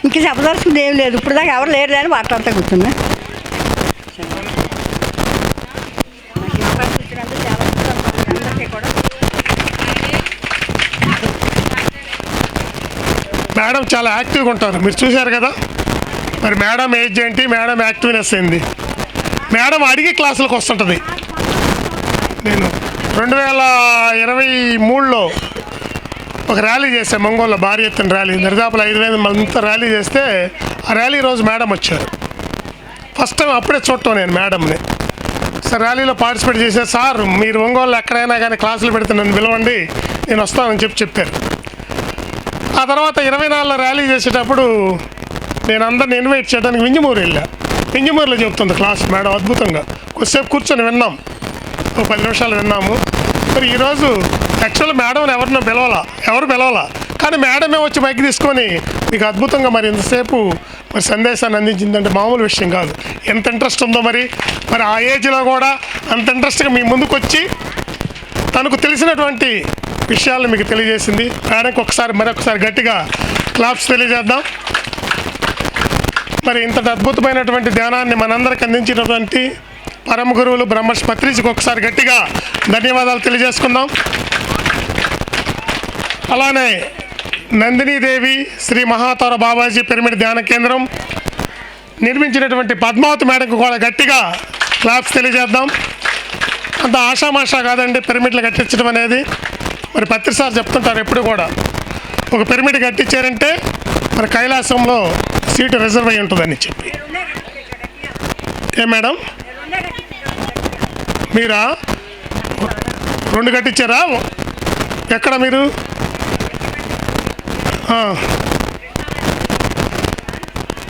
ఇంక చెప్పదలుచుకుంది ఏం లేదు. ఇప్పుడు దాకా ఎవరు లేరు అని మాట్లాడుతూ కూర్చున్నా. మేడం చాలా యాక్టివ్గా ఉంటారు, మీరు చూశారు కదా. మరి మేడం ఏజ్ ఏంటి, మేడం యాక్టివ్నెస్ ఏంది. మేడం అడిగి క్లాసులకు వస్తుంటుంది. నేను 2023లో ఒక ర్యాలీ చేశాను మంగోల్లో, భారీ ఎత్తున ర్యాలీ, దరిదాపులు 5,000 మంది ర్యాలీ చేస్తే ఆ ర్యాలీ రోజు మేడం వచ్చారు. ఫస్ట్ టైం అప్పుడే చూడటం నేను మేడంని. సార్ ర్యాలీలో పార్టిసిపేట్ చేశారు. సార్ మీరు ఒంగోలు ఎక్కడైనా కానీ క్లాసులు పెడితే నన్ను పిలవండి, నేను వస్తానని చెప్పారు. ఆ తర్వాత 24లో ర్యాలీ చేసేటప్పుడు నేను అందరిని ఇన్వైట్ చేయడానికి వింజమూరు వెళ్ళా. వింజమూరులో చెప్తుంది క్లాస్ మేడం అద్భుతంగా. కొద్దిసేపు కూర్చొని విన్నాం, ఒక 10 నిమిషాలు విన్నాము. మరి ఈరోజు యాక్చువల్ మేడంని ఎవరు పిలవాలా, కానీ మేడమే వచ్చి మైక్ తీసుకొని మీకు అద్భుతంగా మరి ఇంతసేపు మరి సందేశాన్ని అందించిందంటే మామూలు విషయం కాదు. ఎంత ఇంట్రెస్ట్ ఉందో మరి ఆ ఏజ్లో కూడా అంత ఇంట్రెస్ట్గా మీ ముందుకు వచ్చి తనకు తెలిసినటువంటి విషయాలను మీకు తెలియజేసింది. మేడంకి మరొకసారి గట్టిగా క్లాప్స్ తెలియజేద్దాం. మరి ఇంతటి అద్భుతమైనటువంటి ధ్యానాన్ని మనందరికి అందించినటువంటి పరమ గురువులు బ్రహ్మర్షి పత్రిజికి ఒకసారి గట్టిగా ధన్యవాదాలు తెలియజేసుకుందాం. అలానే నందినీదేవి శ్రీ మహాతార బాబాజీ పిరమిడ్ ధ్యాన కేంద్రం నిర్మించినటువంటి పద్మావతి మేడంకు కూడా గట్టిగా క్లాప్స్ తెలియజేద్దాం. అంత ఆషామాషా కాదండి పిరమిడ్లు కట్టించడం అనేది. మరి పత్రి సార్ చెప్తుంటారు ఎప్పుడు కూడా, ఒక పిరమిడ్ కట్టించారంటే మరి కైలాసంలో సీటు రిజర్వ్ అయి ఉంటుందని చెప్పి. ఏ మేడం మీరా 2 కట్టించారా? ఎక్కడ మీరు?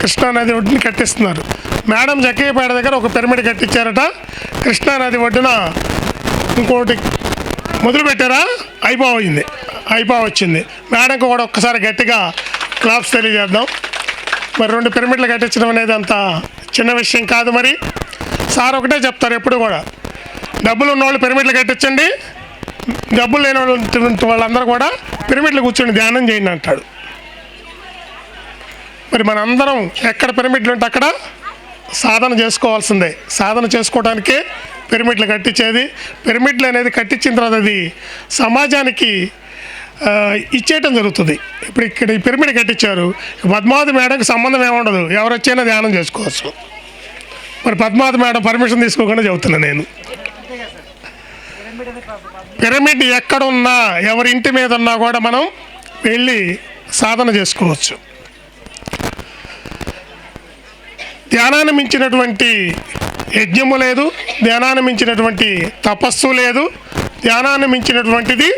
కృష్ణానది ఒడ్డుని కట్టిస్తున్నారు. మేడం జక్కయ్యపేట దగ్గర ఒక పిరమిడ్ కట్టించారట. కృష్ణానది ఒడ్డున ఇంకోటి మొదలుపెట్టారా? అయిపోవచ్చింది. మేడంకి కూడా ఒక్కసారి గట్టిగా క్లాప్స్ తెలియజేద్దాం. మరి 2 పిరమిడ్లు కట్టించడం అనేది అంత చిన్న విషయం కాదు. మరి సార్ ఒకటే చెప్తారు ఎప్పుడు కూడా, డబ్బులు ఉన్నవాళ్ళు పిరమిడ్లు కట్టించండి, డబ్బులు లేని వాళ్ళందరూ కూడా పిరమిడ్లు కూర్చొని ధ్యానం చేయండి అంటాడు. మరి మనందరం ఎక్కడ పిరమిడ్లు ఉంటే అక్కడ సాధన చేసుకోవాల్సిందే. సాధన చేసుకోవడానికే పిరమిడ్లు కట్టించేది. పిరమిడ్లు అనేది కట్టించిన తర్వాత అది సమాజానికి ఇచ్చేయటం జరుగుతుంది. ఇప్పుడు ఇక్కడ ఈ పిరమిడ్ కట్టించారు, పద్మావతి మేడంకి సంబంధం ఏముండదు, ఎవరు వచ్చినా ధ్యానం చేసుకోవచ్చు. మరి పద్మావతి మేడం పర్మిషన్ తీసుకోకుండా చెబుతున్నా నేను. పిరమిడ్ ఎక్కడున్నా ఎవరి ఇంటి మీద ఉన్నా కూడా మనం వెళ్ళి సాధన చేసుకోవచ్చు. ధ్యానాన్ని మించినటువంటి యజ్ఞము లేదు, ధ్యానాన్ని మించినటువంటి తపస్సు లేదు, ధ్యానాన్ని మించినటువంటిది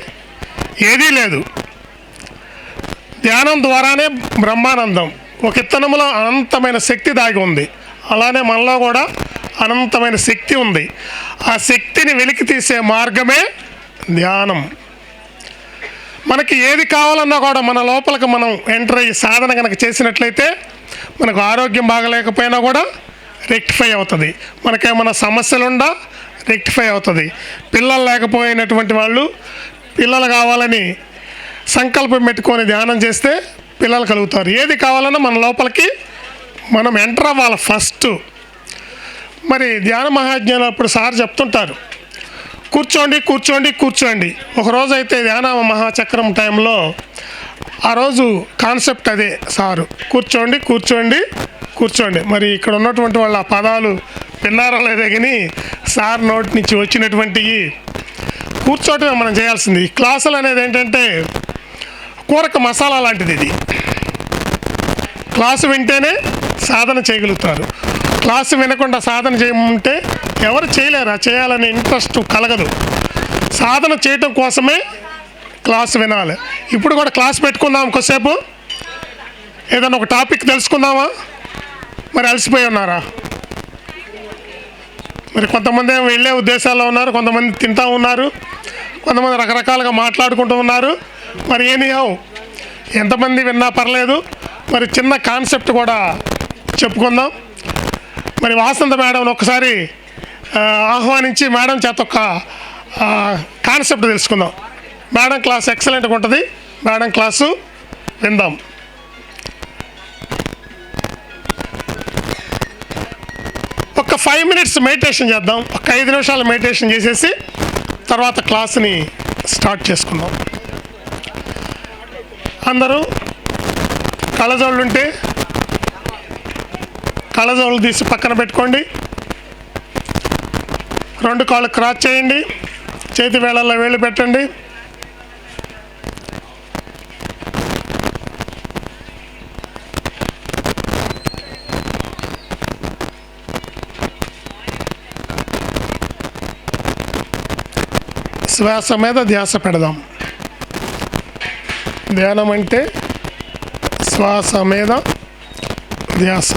ఏదీ లేదు. ధ్యానం ద్వారానే బ్రహ్మానందం. ఒక ఇత్తనములో అనంతమైన శక్తి దాగి ఉంది. అలానే మనలో కూడా అనంతమైన శక్తి ఉంది. ఆ శక్తిని వెలికి తీసే మార్గమే ధ్యానం. మనకి ఏది కావాలన్నా కూడా మన లోపలికి మనం ఎంటర్ అయ్యి సాధన కనుక చేసినట్లయితే మనకు ఆరోగ్యం బాగలేకపోయినా కూడా రెక్టిఫై అవుతుంది. మనకేమైనా సమస్యలుండా రెక్టిఫై అవుతుంది. పిల్లలు లేకపోయినటువంటి వాళ్ళు పిల్లలు కావాలని సంకల్పం పెట్టుకొని ధ్యానం చేస్తే పిల్లలు కలుగుతారు. ఏది కావాలన్నా మన లోపలికి మనం ఎంటర్ అవ్వాలి ఫస్ట్. మరి ధ్యాన మహాజ్ఞానం అప్పుడు సార్ చెప్తుంటారు, కూర్చోండి. ఒకరోజు అయితే ధ్యాన మహాచక్రం టైంలో ఆ రోజు కాన్సెప్ట్ అదే సారు, కూర్చోండి. మరి ఇక్కడ ఉన్నటువంటి వాళ్ళ ఆ పదాలు విన్నారో లేదో కానీ సార్ నోటి నుంచి వచ్చినటువంటివి కూర్చోటమే మనం చేయాల్సింది. ఈ క్లాసులు అనేది ఏంటంటే కూరక మసాలా లాంటిది. ఇది క్లాసు వింటేనే సాధన చేయగలుగుతారు. క్లాసు వినకుండా సాధన చేయమంటే ఎవరు చేయలేరు. చేయాలనే ఇంట్రెస్ట్ కలగదు. సాధన చేయటం కోసమే క్లాసు వినాలి. ఇప్పుడు కూడా క్లాస్ పెట్టుకుందాం, కొద్దిసేపు ఏదైనా ఒక టాపిక్ తెలుసుకుందామా? మరి అలసిపోయి ఉన్నారా? మరి కొంతమంది ఏమో వెళ్ళే ఉద్దేశాల్లో ఉన్నారు, కొంతమంది తింటూ ఉన్నారు, కొంతమంది రకరకాలుగా మాట్లాడుకుంటూ ఉన్నారు. మరి ఎంతమంది విన్నా పర్లేదు. మరి చిన్న కాన్సెప్ట్ కూడా చెప్పుకుందాం. మరి వాసంత మేడం ఒకసారి ఆహ్వానించి మేడం చేత ఒక కాన్సెప్ట్ తెలుసుకుందాం. మేడం క్లాస్ ఎక్సలెంట్గా ఉంటుంది. మేడం క్లాసు విందాం. 5 minutes మెడిటేషన్ చేద్దాం. ఒక 5 నిమిషాలు మెడిటేషన్ చేసేసి తర్వాత క్లాస్ని స్టార్ట్ చేసుకుందాం. అందరూ కళ్ళజోళ్ళు ఉంటే కళ్ళజోళ్ళు తీసి పక్కన పెట్టుకోండి. 2 కాళ్ళు క్రాస్ చేయండి. చేతి వేళల్లో వేళ్ళు పెట్టండి. శ్వాస మీద ధ్యాస పెడదాం. ధ్యానం అంటే శ్వాస మీద ధ్యాస.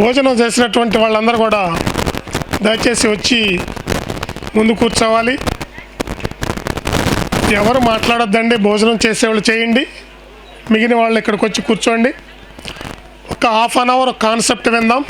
భోజనం చేసినటువంటి వాళ్ళందరూ కూడా దయచేసి వచ్చి ముందు కూర్చోవాలి. ఎవరు మాట్లాడొద్దండి. భోజనం చేసేవాళ్ళు చేయండి. మిగిలిన వాళ్ళు ఇక్కడికి వచ్చి కూర్చోండి. ఒక హాఫ్ అన్ అవర్ కాన్సెప్ట్ విందాం.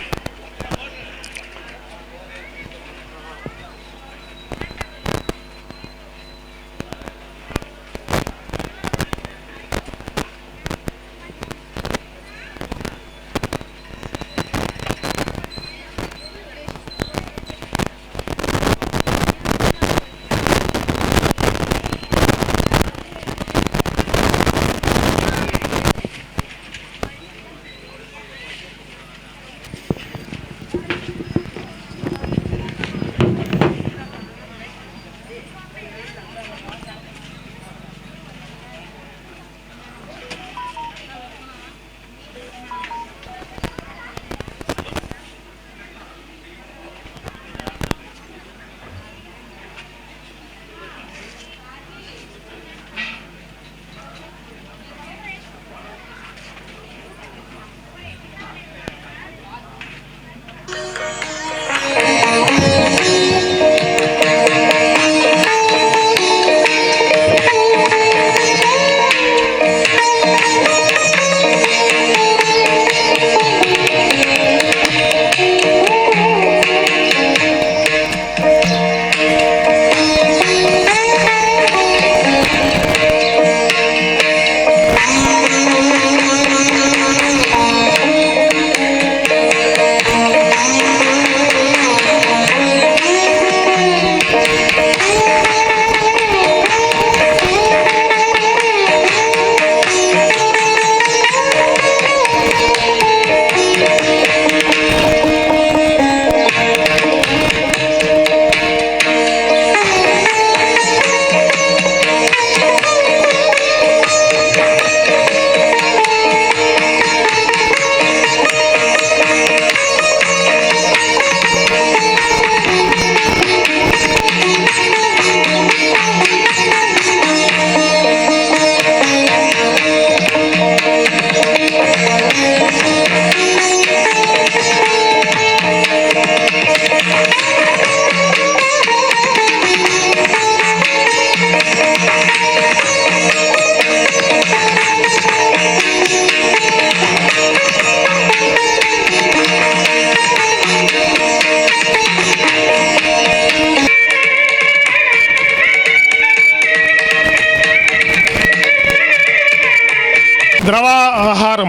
ద్రవ ఆహారం,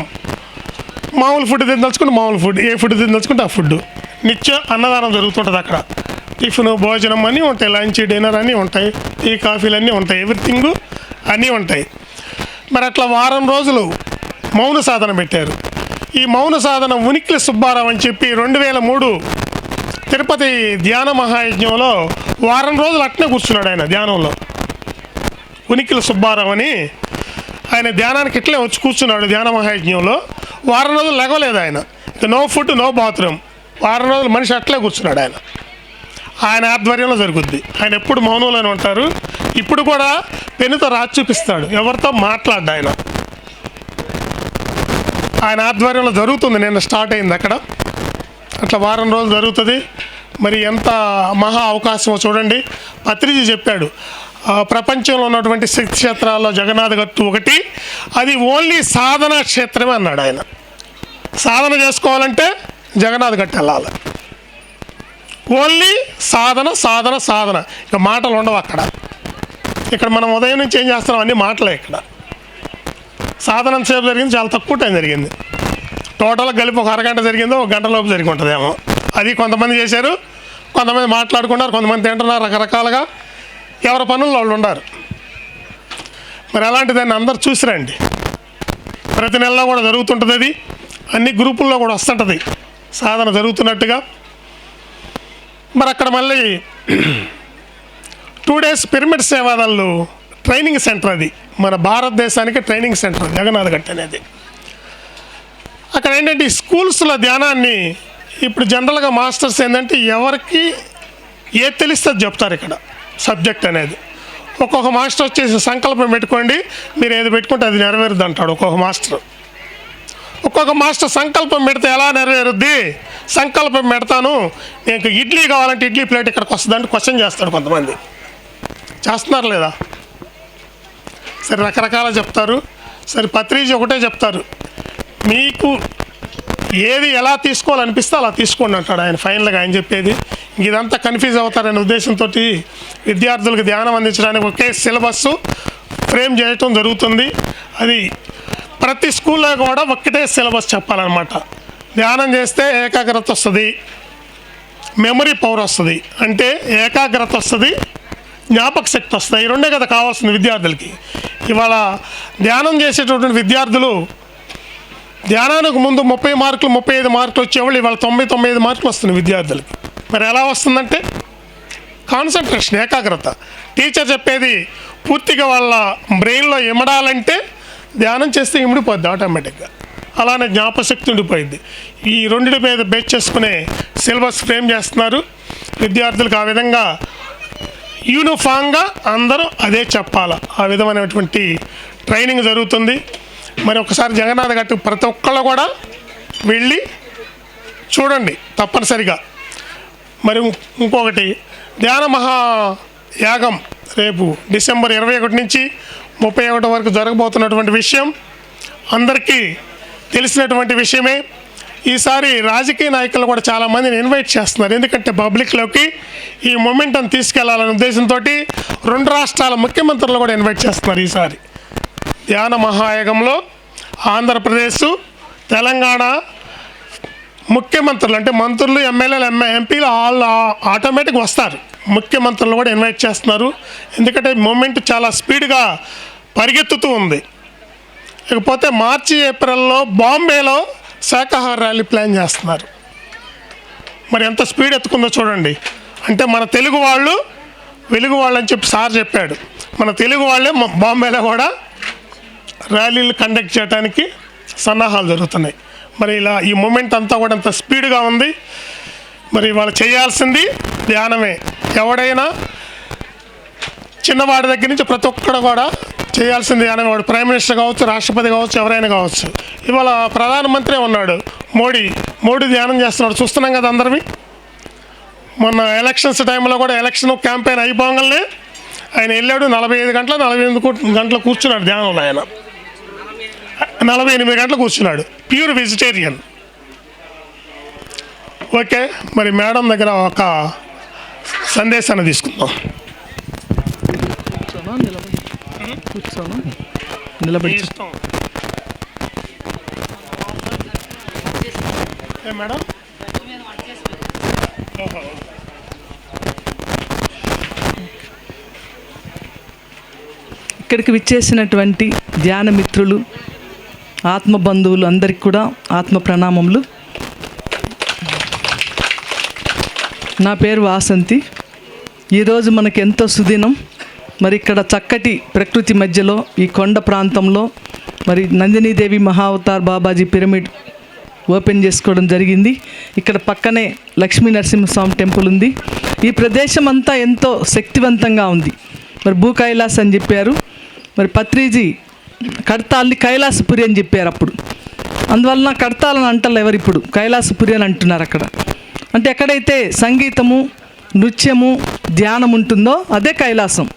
మామూలు ఫుడ్ తినదలుచుకుంటే మామూలు ఫుడ్, ఏ ఫుడ్ తినదలుచుకుంటే ఆ ఫుడ్. నిత్యం అన్నదానం జరుగుతుంటుంది అక్కడ. టిఫిన్, భోజనం అన్నీ ఉంటాయి, లంచ్, డిన్నర్ అన్నీ ఉంటాయి, టీ, కాఫీలు అన్నీ ఉంటాయి, ఎవ్రీథింగ్ అన్నీ ఉంటాయి. మరి అట్లా వారం రోజులు మౌన సాధన పెట్టారు. ఈ మౌన సాధన ఉనికిలి సుబ్బారావు అని చెప్పి 2003 తిరుపతి ధ్యాన మహాయజ్ఞంలో వారం రోజులు అట్నే కూర్చున్నాడు ఆయన ధ్యానంలో. ఉనికిలి సుబ్బారావు అని ఆయన ధ్యానానికి ఇట్లే వచ్చి కూర్చున్నాడు ధ్యాన మహాయజ్ఞంలో. వారం రోజులు లెగలేదు ఆయన. No food, no bathroom. వారం రోజులు మనిషి అట్లే కూర్చున్నాడు ఆయన. ఆయన ఆధ్వర్యంలో జరుగుద్ది. ఆయన ఎప్పుడు మౌనంలోనే ఉంటారు. ఇప్పుడు కూడా పెన్నుతో రాసి చూపిస్తాడు, ఎవరితో మాట్లాడ్డా ఆయన. ఆయన ఆధ్వర్యంలో జరుగుతుంది. నిన్న స్టార్ట్ అయింది అక్కడ. అట్లా వారం రోజులు జరుగుతుంది. మరి ఎంత మహా అవకాశమో చూడండి. పత్రిజీ చెప్పాడు, ప్రపంచంలో ఉన్నటువంటి శక్తి క్షేత్రాల్లో జగన్నాథ గట్టు ఒకటి, అది ఓన్లీ సాధనా క్షేత్రమే అన్నాడు ఆయన. సాధన చేసుకోవాలంటే జగన్నాథ గట్టు వెళ్ళాలి. ఓన్లీ సాధన సాధన సాధన, ఇక మాటలు ఉండవు అక్కడ. ఇక్కడ మనం ఉదయం నుంచి ఏం చేస్తున్నాం, అన్ని మాటలే ఇక్కడ. సాధనం సేపు జరిగింది, చాలా తక్కువ టైం జరిగింది. టోటల్గా కలిపి ఒక అరగంట జరిగిందో ఒక గంట లోపు జరిగి ఉంటుందేమో. అది కొంతమంది చేశారు, కొంతమంది మాట్లాడుకున్నారు, కొంతమంది తింటున్నారు, రకరకాలుగా ఎవరి పనుల్లో వాళ్ళు ఉన్నారు. మరి అలాంటిదాన్ని అందరు చూసిరండి. ప్రతి నెలలో కూడా జరుగుతుంటుంది, అది అన్ని గ్రూపుల్లో కూడా వస్తుంటుంది సాధన జరుగుతున్నట్టుగా. మరి అక్కడ మళ్ళీ 2 days పిరమిడ్ సేవాదళ్ళు ట్రైనింగ్ సెంటర్, అది మన భారతదేశానికి ట్రైనింగ్ సెంటర్ జగన్నాథ్ గట్ అనేది. అక్కడ ఏంటంటే ఈ స్కూల్స్లో ధ్యానాన్ని ఇప్పుడు జనరల్గా మాస్టర్స్ ఏంటంటే ఎవరికి ఏది తెలిస్తే చెప్తారు ఇక్కడ సబ్జెక్ట్ అనేది. ఒక్కొక్క మాస్టర్ వచ్చేసి సంకల్పం పెట్టుకోండి, మీరు ఏది పెట్టుకుంటే అది నెరవేరుద్ది అంటాడు ఒక్కొక్క మాస్టర్. ఒక్కొక్క మాస్టర్ సంకల్పం పెడితే ఎలా నెరవేరుద్ది, సంకల్పం పెడతాను నీకు ఇడ్లీ కావాలంటే ఇడ్లీ ప్లేట్ ఇక్కడికి వస్తుందంటే క్వశ్చన్ చేస్తాడు కొంతమంది. చేస్తున్నారు లేదా? సరే రకరకాల చెప్తారు. సరే పత్రిజీ ఒకటే చెప్తారు, మీకు ఏది ఎలా తీసుకోవాలనిపిస్తే అలా తీసుకోండి అంటాడు ఆయన. ఫైనల్గా ఆయన చెప్పేది ఇదంతా కన్ఫ్యూజ్ అవుతారనే ఉద్దేశంతో విద్యార్థులకు ధ్యానం అందించడానికి ఒకే సిలబస్ ఫ్రేమ్ చేయటం జరుగుతుంది. అది ప్రతి స్కూల్లో కూడా ఒక్కటే సిలబస్ చెప్పాలన్నమాట. ధ్యానం చేస్తే ఏకాగ్రత వస్తుంది, మెమరీ పవర్ వస్తుంది, అంటే ఏకాగ్రత వస్తుంది, జ్ఞాపక శక్తి వస్తుంది. ఈ రెండే కదా కావాల్సింది విద్యార్థులకి. ఇవాళ ధ్యానం చేసేటటువంటి విద్యార్థులు ధ్యానానికి ముందు 30 మార్కులు 35 మార్కులు వచ్చేవాళ్ళు ఇవాళ 99 మార్కులు వస్తున్నాయి విద్యార్థులకి. మరి ఎలా వస్తుందంటే కాన్సన్ట్రేషన్, ఏకాగ్రత. టీచర్ చెప్పేది పూర్తిగా వాళ్ళ బ్రెయిన్లో ఇమడాలంటే ధ్యానం చేస్తే ఇమిడిపోద్ది ఆటోమేటిక్గా. అలానే జ్ఞాపశక్తి ఉండిపోయింది. ఈ రెండింటి మీద బేస్ చేసుకునే సిలబస్ ఫ్రేమ్ చేస్తున్నారు విద్యార్థులకు. ఆ విధంగా యూనిఫామ్గా అందరూ అదే చెప్పాలి, ఆ విధమైనటువంటి ట్రైనింగ్ జరుగుతుంది. మరి ఒకసారి జగన్నాథ్ గట్టు ప్రతి ఒక్కళ్ళు కూడా వెళ్ళి చూడండి తప్పనిసరిగా. మరి ఇంకొకటి ధ్యాన మహాయాగం రేపు డిసెంబర్ 21 నుంచి 31 వరకు జరగబోతున్నటువంటి విషయం అందరికీ తెలిసినటువంటి విషయమే. ఈసారి రాజకీయ నాయకులు కూడా చాలామందిని ఇన్వైట్ చేస్తున్నారు, ఎందుకంటే పబ్లిక్లోకి ఈ మొమెంటం తీసుకెళ్లాలనే ఉద్దేశంతో 2 రాష్ట్రాల ముఖ్యమంత్రులు కూడా ఇన్వైట్ చేస్తున్నారు. ఈసారి ధ్యాన మహాయాగంలో ఆంధ్రప్రదేశ్, తెలంగాణ ముఖ్యమంత్రులు అంటే మంత్రులు, ఎమ్మెల్యేలు, ఎంపీలు వాళ్ళు ఆటోమేటిక్గా వస్తారు. ముఖ్యమంత్రులు కూడా ఇన్వైట్ చేస్తున్నారు, ఎందుకంటే మూమెంట్ చాలా స్పీడ్గా పరిగెత్తుతూ ఉంది. ఇకపోతే మార్చి ఏప్రిల్లో బాంబేలో శాఖాహార ర్యాలీ ప్లాన్ చేస్తున్నారు. మరి ఎంత స్పీడ్ ఎత్తుకుందో చూడండి. అంటే మన తెలుగు వాళ్ళు వెలుగు వాళ్ళు అని చెప్పి సార్ చెప్పాడు, మన తెలుగు వాళ్ళే బాంబేలో కూడా ర్యాలీలు కండక్ట్ చేయడానికి సన్నాహాలు జరుగుతున్నాయి. మరి ఇలా ఈ మూమెంట్ అంతా కూడా అంత స్పీడ్గా ఉంది. మరి వాళ్ళు చేయాల్సింది ధ్యానమే. ఎవడైనా చిన్నవాడి దగ్గర నుంచి ప్రతి ఒక్కడు కూడా చేయాల్సింది ధ్యానమే. వాడు ప్రైమ్ మినిస్టర్ కావచ్చు, రాష్ట్రపతి కావచ్చు, ఎవరైనా కావచ్చు. ఇవాళ ప్రధానమంత్రి ఉన్నాడు మోడీ ధ్యానం చేస్తున్నాడు, చూస్తున్నాం కదా అందరివి. మొన్న ఎలక్షన్స్ టైంలో కూడా ఎలక్షన్ క్యాంపెయిన్ అయిపోగానే ఆయన వెళ్ళాడు, 45 గంటలు 48 గంటలు కూర్చున్నాడు ధ్యానంలో. ఆయన 48 గంటలు కూర్చున్నాడు, ప్యూర్ వెజిటేరియన్. ఓకే, మరి మేడం దగ్గర ఒక సందేశాన్ని తీసుకుందాం. నిలబడి మేడం ఇక్కడికి విచ్చేసినటువంటి ధ్యాన మిత్రులు, ఆత్మ బంధువులు అందరికీ కూడా ఆత్మ ప్రణామములు. నా పేరు వాసంతి. ఈరోజు మనకు ఎంతో సుదినం. మరి ఇక్కడ చక్కటి ప్రకృతి మధ్యలో ఈ కొండ ప్రాంతంలో మరి నందినీదేవి మహావతార్ బాబాజీ పిరమిడ్ ఓపెన్ చేసుకోవడం జరిగింది. ఇక్కడ పక్కనే లక్ష్మీ నరసింహస్వామి టెంపుల్ ఉంది. ఈ ప్రదేశం అంతా ఎంతో శక్తివంతంగా ఉంది. మరి భూ కైలాస్ అని చెప్పారు, మరి పత్రిజీ కడతాల్ని కైలాసపురి అని చెప్పారు అప్పుడు. అందువలన కడతాలని అంటారు ఎవరు, ఇప్పుడు కైలాసపురి అని అంటున్నారు అక్కడ. అంటే ఎక్కడైతే సంగీతము, నృత్యము, ధ్యానం ఉంటుందో అదే కైలాసం.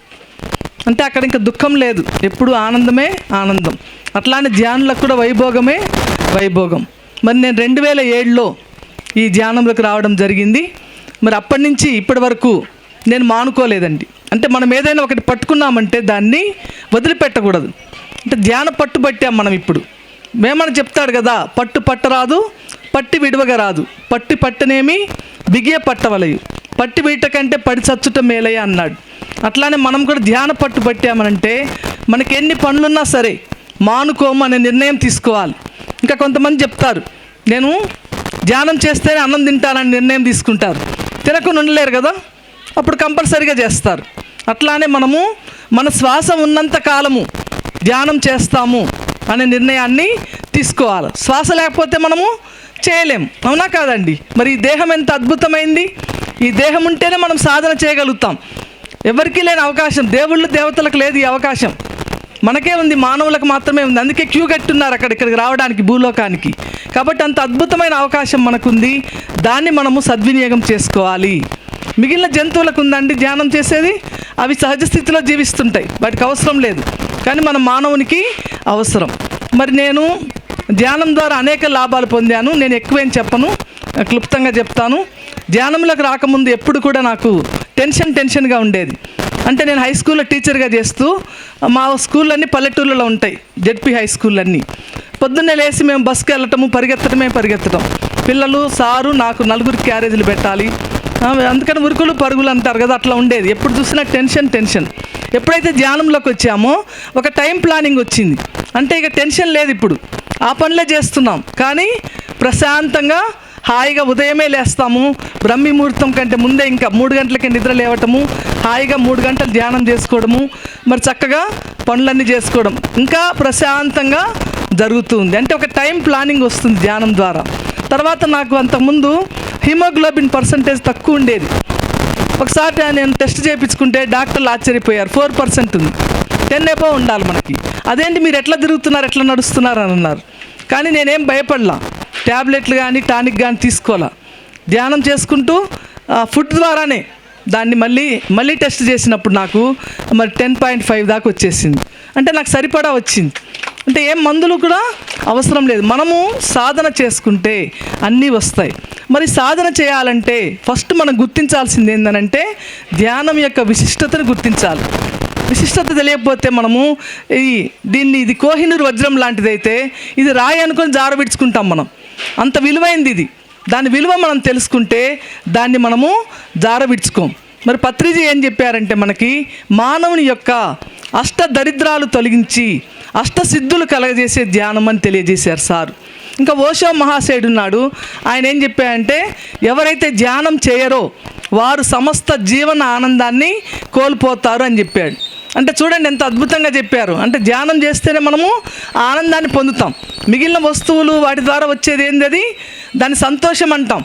అంటే అక్కడ ఇంకా దుఃఖం లేదు, ఎప్పుడు ఆనందమే ఆనందం. అట్లానే ధ్యానులకు కూడా వైభోగమే వైభోగం. మరి నేను 2007లో ఈ ధ్యానంలోకి రావడం జరిగింది. మరి అప్పటి నుంచి ఇప్పటి వరకు నేను మానుకోలేదండి. అంటే మనం ఏదైనా ఒకటి పట్టుకున్నామంటే దాన్ని వదిలిపెట్టకూడదు. అంటే ధ్యాన పట్టు పట్టాం మనం ఇప్పుడు. వేమన చెప్తాడు కదా, పట్టు పట్టరాదు పట్టి విడవగా రాదు, పట్టి పట్టనేమి బిగియ పట్టవలయు, పట్టి వీట కంటే పడి చచ్చుట మేలయ్య అన్నాడు. అట్లానే మనం కూడా ధ్యాన పట్టు పట్టామనంటే మనకి ఎన్ని పనులున్నా సరే మానుకోము అనే నిర్ణయం తీసుకోవాలి. ఇంకా కొంతమంది చెప్తారు, నేను ధ్యానం చేస్తేనే అన్నం తింటానని నిర్ణయం తీసుకుంటారు. తినకుండా ఉండలేరు కదా, అప్పుడు కంపల్సరీగా చేస్తారు. అట్లానే మనము మన శ్వాస ఉన్నంత కాలము ధ్యానం చేస్తాము అనే నిర్ణయాన్ని తీసుకోవాలి. శ్వాస లేకపోతే మనము చేయలేం, అవునా కాదండి? మరి ఈ దేహం ఎంత అద్భుతమైంది. ఈ దేహం ఉంటేనే మనం సాధన చేయగలుగుతాం. ఎవరికీ లేని అవకాశం, దేవుళ్ళు దేవతలకు లేదు ఈ అవకాశం, మనకే ఉంది, మానవులకు మాత్రమే ఉంది. అందుకే క్యూ కట్టున్నారు ఇక్కడికి రావడానికి, భూలోకానికి. కాబట్టి అంత అద్భుతమైన అవకాశం మనకుంది, దాన్ని మనము సద్వినియోగం చేసుకోవాలి. మిగిలిన జంతువులకు ఉందండి ధ్యానం చేసేది, అవి సహజ స్థితిలో జీవిస్తుంటాయి, వాటికి అవసరం లేదు. కానీ మన మానవునికి అవసరం. మరి నేను ధ్యానం ద్వారా అనేక లాభాలు పొందాను. నేను ఎక్కువేం చెప్పను, క్లుప్తంగా చెప్తాను. ధ్యానంలోకి రాకముందు ఎప్పుడు కూడా నాకు టెన్షన్గా ఉండేది. అంటే నేను హై స్కూల్లో టీచర్గా చేస్తూ, మా స్కూళ్ళన్నీ పల్లెటూళ్ళలో ఉంటాయి, జెడ్పీ హై స్కూళ్ళన్నీ. పొద్దున్నే లేచి మేము బస్కి వెళ్ళటము, పరిగెత్తడం. పిల్లలు సారు నాకు 4 క్యారేజీలు పెట్టాలి, అందుకని ఉరుకులు పరుగులు అంటారు కదా, అట్లా ఉండేది. ఎప్పుడు చూసినా టెన్షన్. ఎప్పుడైతే ధ్యానంలోకి వచ్చామో ఒక టైం ప్లానింగ్ వచ్చింది. అంటే ఇక టెన్షన్ లేదు, ఇప్పుడు ఆ పనులే చేస్తున్నాం. కానీ ప్రశాంతంగా హాయిగా ఉదయమే లేస్తాము, బ్రహ్మీ ముహూర్తం కంటే ముందే ఇంకా 3 గంటలకే నిద్ర లేవటము, హాయిగా 3 గంటలు ధ్యానం చేసుకోవడము, మరి చక్కగా పనులన్నీ చేసుకోవడం ఇంకా ప్రశాంతంగా జరుగుతుంది. అంటే ఒక టైం ప్లానింగ్ వస్తుంది ధ్యానం ద్వారా. తర్వాత నాకు అంతకుముందు హిమోగ్లోబిన్ పర్సంటేజ్ తక్కువ ఉండేది. ఒకసారి నేను టెస్ట్ చేయించుకుంటే డాక్టర్లు ఆశ్చర్యపోయారు, 4% ఉంది, 10 above ఉండాలి మనకి. అదేంటి మీరు ఎట్లా తిరుగుతున్నారు, ఎట్లా నడుస్తున్నారు అని అన్నారు. కానీ నేనేం భయపడలా, ట్యాబ్లెట్లు కానీ టానిక్ కానీ తీసుకోవాలా, ధ్యానం చేసుకుంటూ ఫుడ్ ద్వారానే దాన్ని మళ్ళీ టెస్ట్ చేసినప్పుడు నాకు మరి 10.5 దాకా వచ్చేసింది. అంటే నాకు సరిపడా వచ్చింది. అంటే ఏం మందులు కూడా అవసరం లేదు, మనము సాధన చేసుకుంటే అన్నీ వస్తాయి. మరి సాధన చేయాలంటే ఫస్ట్ మనం గుర్తించాల్సింది ఏంటంటే ధ్యానం యొక్క విశిష్టతను గుర్తించాలి. విశిష్టత తెలియకపోతే మనము ఇది కోహినూర్ వజ్రం లాంటిదైతే ఇది రాయి అనుకొని జారబిడ్చుకుంటాం మనం, అంత విలువైంది ఇది. దాని విలువ మనం తెలుసుకుంటే దాన్ని మనము జారబిడ్చుకోం. మరి పత్రిజీ ఏం చెప్పారంటే మనకి మానవుని యొక్క దరిద్రాలు తొలగించి సిద్ధులు కలగజేసే ధ్యానం అని తెలియజేశారు సార్. ఇంకా ఓషో మహాశయుడు ఉన్నాడు, ఆయన ఏం చెప్పారంటే ఎవరైతే ధ్యానం చేయరో వారు సమస్త జీవన ఆనందాన్ని కోల్పోతారు అని చెప్పాడు. అంటే చూడండి ఎంత అద్భుతంగా చెప్పారు. అంటే ధ్యానం చేస్తేనే మనము ఆనందాన్ని పొందుతాం. మిగిలిన వస్తువులు వాటి ద్వారా వచ్చేది ఏంది, దాని సంతోషం అంటాం,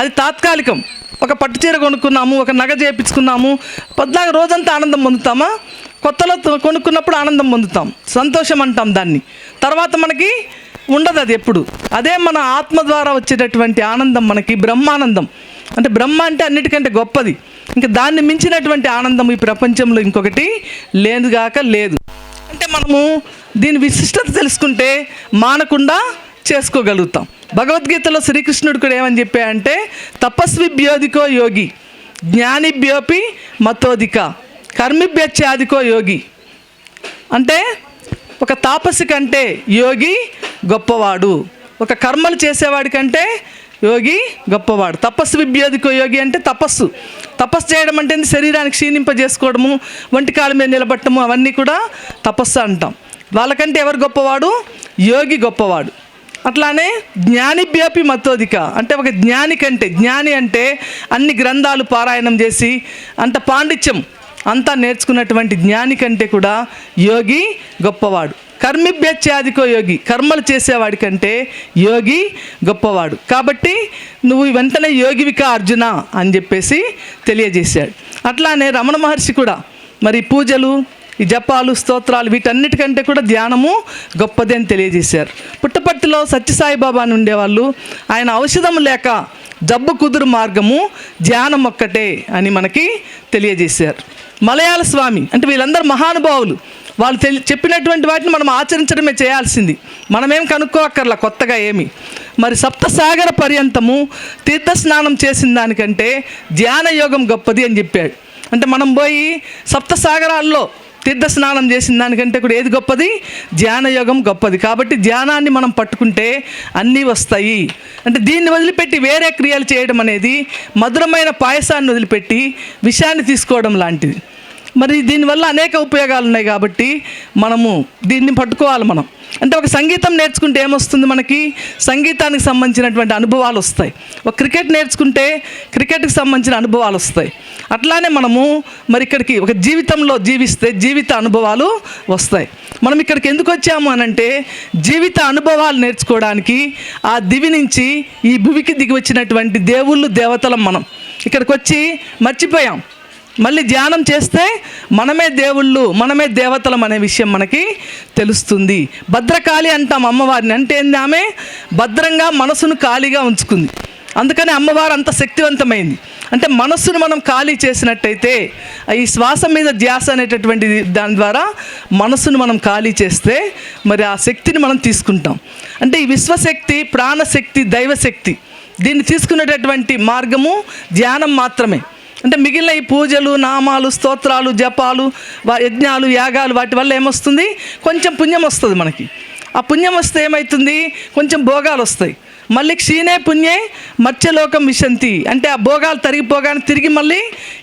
అది తాత్కాలికం. ఒక పట్టు చీర కొనుక్కున్నాము, ఒక నగ చేయించుకున్నాము, పొద్దుగా రోజంతా ఆనందం పొందుతామా? కొత్తలో కొనుక్కున్నప్పుడు ఆనందం పొందుతాం, సంతోషం అంటాం దాన్ని. తర్వాత మనకి ఉండదు అది ఎప్పుడు. అదే మన ఆత్మ ద్వారా వచ్చేటటువంటి ఆనందం మనకి బ్రహ్మానందం. అంటే బ్రహ్మ అంటే అన్నిటికంటే గొప్పది, ఇంకా దాన్ని మించినటువంటి ఆనందం ఈ ప్రపంచంలో ఇంకొకటి లేదుగాక లేదు. అంటే మనము దీని విశిష్టత తెలుసుకుంటే మానకుండా చేసుకోగలుగుతాం. భగవద్గీతలో శ్రీకృష్ణుడు కూడా ఏమని చెప్పాయంటే తపస్విభ్యోధికో యోగి, జ్ఞానిభ్యోపి మతోధిక, కర్మిభ్యత్యాధికో యోగి. అంటే ఒక తాపసి కంటే యోగి గొప్పవాడు, ఒక కర్మలు చేసేవాడి కంటే యోగి గొప్పవాడు. తపస్విభ్యోధికో యోగి అంటే తపస్సు చేయడం అంటే శరీరానికి క్షీణింపజేసుకోవడము, వంటి కాళ్ళ మీద నిలబట్టము, అవన్నీ కూడా తపస్సు అంటాం. వాళ్ళకంటే ఎవరు గొప్పవాడు? యోగి గొప్పవాడు. అట్లానే జ్ఞానిభ్యోపి మతోధిక, అంటే ఒక జ్ఞాని కంటే, జ్ఞాని అంటే అన్ని గ్రంథాలు పారాయణం చేసి అంత పాండిత్యం అంతా నేర్చుకున్నటువంటి జ్ఞాని కంటే కూడా యోగి గొప్పవాడు. కర్మిభ్యత్యాధికో యోగి, కర్మలు చేసేవాడి కంటే యోగి గొప్పవాడు. కాబట్టి నువ్వు వెంటనే యోగివిక అర్జున అని చెప్పేసి తెలియజేశాడు. అట్లానే రమణ మహర్షి కూడా మరి పూజలు, ఈ జపాలు, స్తోత్రాలు వీటన్నిటికంటే కూడా ధ్యానము గొప్పది అని తెలియజేశారు. పుట్టపర్తిలో సత్యసాయిబాబా అని ఉండేవాళ్ళు, ఆయన ఔషధం లేక జబ్బు కుదురు మార్గము ధ్యానం ఒక్కటే అని మనకి తెలియజేశారు. మలయాళ స్వామి, అంటే వీళ్ళందరూ మహానుభావులు, వాళ్ళు చెప్పినటువంటి వాటిని మనం ఆచరించడమే చేయాల్సింది, మనమేం కనుక్కోక్కర్లా కొత్తగా ఏమి. మరి సప్తసాగర పర్యంతము తీర్థస్నానం చేసిన దానికంటే ధ్యాన యోగం గొప్పది అని చెప్పాడు. అంటే మనం పోయి సప్తసాగరాల్లో తీర్థ స్నానం చేసిన దానికంటే కూడా ఏది గొప్పది? ధ్యానయోగం గొప్పది. కాబట్టి ధ్యానాన్ని మనం పట్టుకుంటే అన్నీ వస్తాయి. అంటే దీన్ని వదిలిపెట్టి వేరే క్రియలు చేయడం అనేది మధురమైన పాయసాన్ని వదిలిపెట్టి విషయాన్ని తీసుకోవడం లాంటిది. మరి దీనివల్ల అనేక ఉపయోగాలు ఉన్నాయి కాబట్టి మనము దీన్ని పట్టుకోవాలి. మనం అంటే ఒక సంగీతం నేర్చుకుంటే ఏమొస్తుంది? మనకి సంగీతానికి సంబంధించినటువంటి అనుభవాలు వస్తాయి. ఒక క్రికెట్ నేర్చుకుంటే క్రికెట్కి సంబంధించిన అనుభవాలు వస్తాయి. అట్లానే మనము మరి ఇక్కడికి ఒక జీవితంలో జీవిస్తే జీవిత అనుభవాలు వస్తాయి. మనం ఇక్కడికి ఎందుకు వచ్చాము అనంటే జీవిత అనుభవాలు నేర్చుకోవడానికి. ఆ దివి నుంచి ఈ భూమికి దిగి వచ్చినటువంటి దేవుళ్ళు దేవతలం మనం ఇక్కడికి వచ్చి మర్చిపోయాం. మళ్ళీ ధ్యానం చేస్తే మనమే దేవుళ్ళు, మనమే దేవతలం అనే విషయం మనకి తెలుస్తుంది. భద్రకాళి అంటాం అమ్మవారిని. అంటే ఏంది? ఆమె భద్రంగా మనసును ఖాళీగా ఉంచుకుంది. అందుకని అమ్మవారు అంత శక్తివంతమైంది. అంటే మనస్సును మనం ఖాళీ చేసినట్టయితే ఈ శ్వాస మీద ధ్యాస అనేటటువంటి దాని ద్వారా మనస్సును మనం ఖాళీ చేస్తే మరి ఆ శక్తిని మనం తీసుకుంటాం. అంటే ఈ విశ్వశక్తి, ప్రాణశక్తి, దైవశక్తి దీన్ని తీసుకునేటటువంటి మార్గము ధ్యానం మాత్రమే. అంటే మిగిలిన ఈ పూజలు, నామాలు, స్తోత్రాలు, జపాలు, యజ్ఞాలు, యాగాలు వాటి వల్ల ఏమొస్తుంది? కొంచెం పుణ్యం వస్తుంది మనకి. ఆ పుణ్యం వస్తే ఏమవుతుంది? కొంచెం భోగాలు వస్తాయి. మళ్ళీ క్షీణే పుణ్యే మత్స్యలోకం విశంతి. అంటే ఆ భోగాలు తరిగిపోగానే తిరిగి మళ్ళీ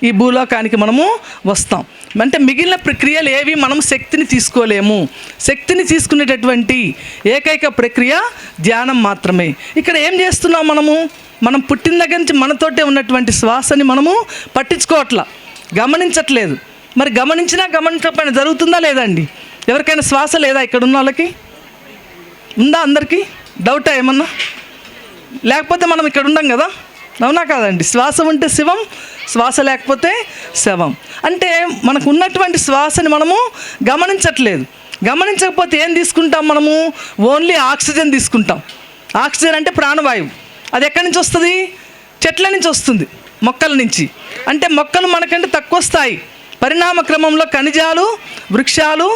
ఈ భూలోకానికి మనము వస్తాం. అంటే మిగిలిన ప్రక్రియలు ఏవి మనం శక్తిని తీసుకోలేము. శక్తిని తీసుకునేటటువంటి ఏకైక ప్రక్రియ ధ్యానం మాత్రమే. ఇక్కడ ఏం చేస్తున్నాం మనం పుట్టిన దగ్గర నుంచి మనతోటే ఉన్నటువంటి శ్వాసని మనము పట్టించుకోవట్లా, గమనించట్లేదు. మరి గమనించినా గమనించకపోయినా జరుగుతుందా లేదా అండి? ఎవరికైనా శ్వాస లేదా? ఇక్కడ ఉన్న వాళ్ళకి ఉందా? అందరికీ డౌటా ఏమన్నా? లేకపోతే మనం ఇక్కడ ఉండం కదా, అవునా కాదండి? శ్వాస ఉంటే శివం, శ్వాస లేకపోతే శవం. అంటే మనకు ఉన్నటువంటి శ్వాసని మనము గమనించట్లేదు. గమనించకపోతే ఏం తీసుకుంటాం? మనము ఓన్లీ ఆక్సిజన్ తీసుకుంటాం. ఆక్సిజన్ అంటే ప్రాణవాయువు. అది ఎక్కడి నుంచి వస్తుంది? చెట్ల నుంచి వస్తుంది, మొక్కల నుంచి. అంటే మొక్కలు మనకంటే తక్కువ స్థాయి పరిణామ క్రమంలో ఖనిజాలు, వృక్షాలు,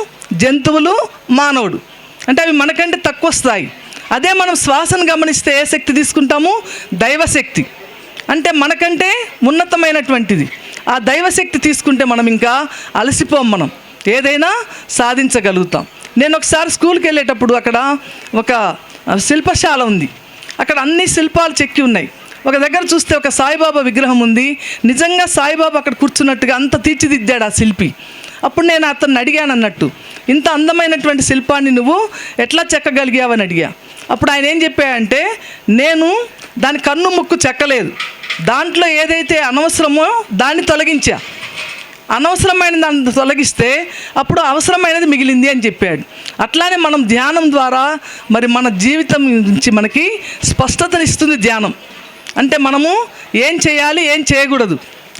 జంతువులు, మానవుడు అంటే అవి మనకంటే తక్కువ స్థాయి. అదే మనం శ్వాసను గమనిస్తే ఏ శక్తి తీసుకుంటాము? దైవశక్తి. అంటే మనకంటే ఉన్నతమైనటువంటిది. ఆ దైవశక్తి తీసుకుంటే మనం ఇంకా అలసిపోం, మనం ఏదైనా సాధించగలుగుతాం. నేను ఒకసారి స్కూల్కి వెళ్ళేటప్పుడు అక్కడ ఒక శిల్పశాల ఉంది. అక్కడ అన్ని శిల్పాలు చెక్కి ఉన్నాయి. ఒక దగ్గర చూస్తే ఒక సాయిబాబా విగ్రహం ఉంది. నిజంగా సాయిబాబా అక్కడ కూర్చున్నట్టుగా అంత తీర్చిదిద్దాడు ఆ శిల్పి. అప్పుడు నేను అతన్ని అడిగాను అన్నట్టు, ఇంత అందమైనటువంటి శిల్పాన్ని నువ్వు ఎట్లా చెక్కగలిగావని అడిగా. అప్పుడు ఆయన ఏం చెప్పాడంటే, నేను దాని కన్ను ముక్కు చెక్కలేదు, దాంట్లో ఏదైతే అనవసరమో దాన్ని తొలగించా. అనవసరమైన దాన్ని తొలగిస్తే అప్పుడు అవసరమైనది మిగిలింది అని చెప్పాడు. అట్లానే మనం ధ్యానం ద్వారా మరి మన జీవితం నుంచి మనకి స్పష్టతనిస్తుంది ధ్యానం. అంటే మనము ఏం చేయాలి, ఏం చేయకూడదు,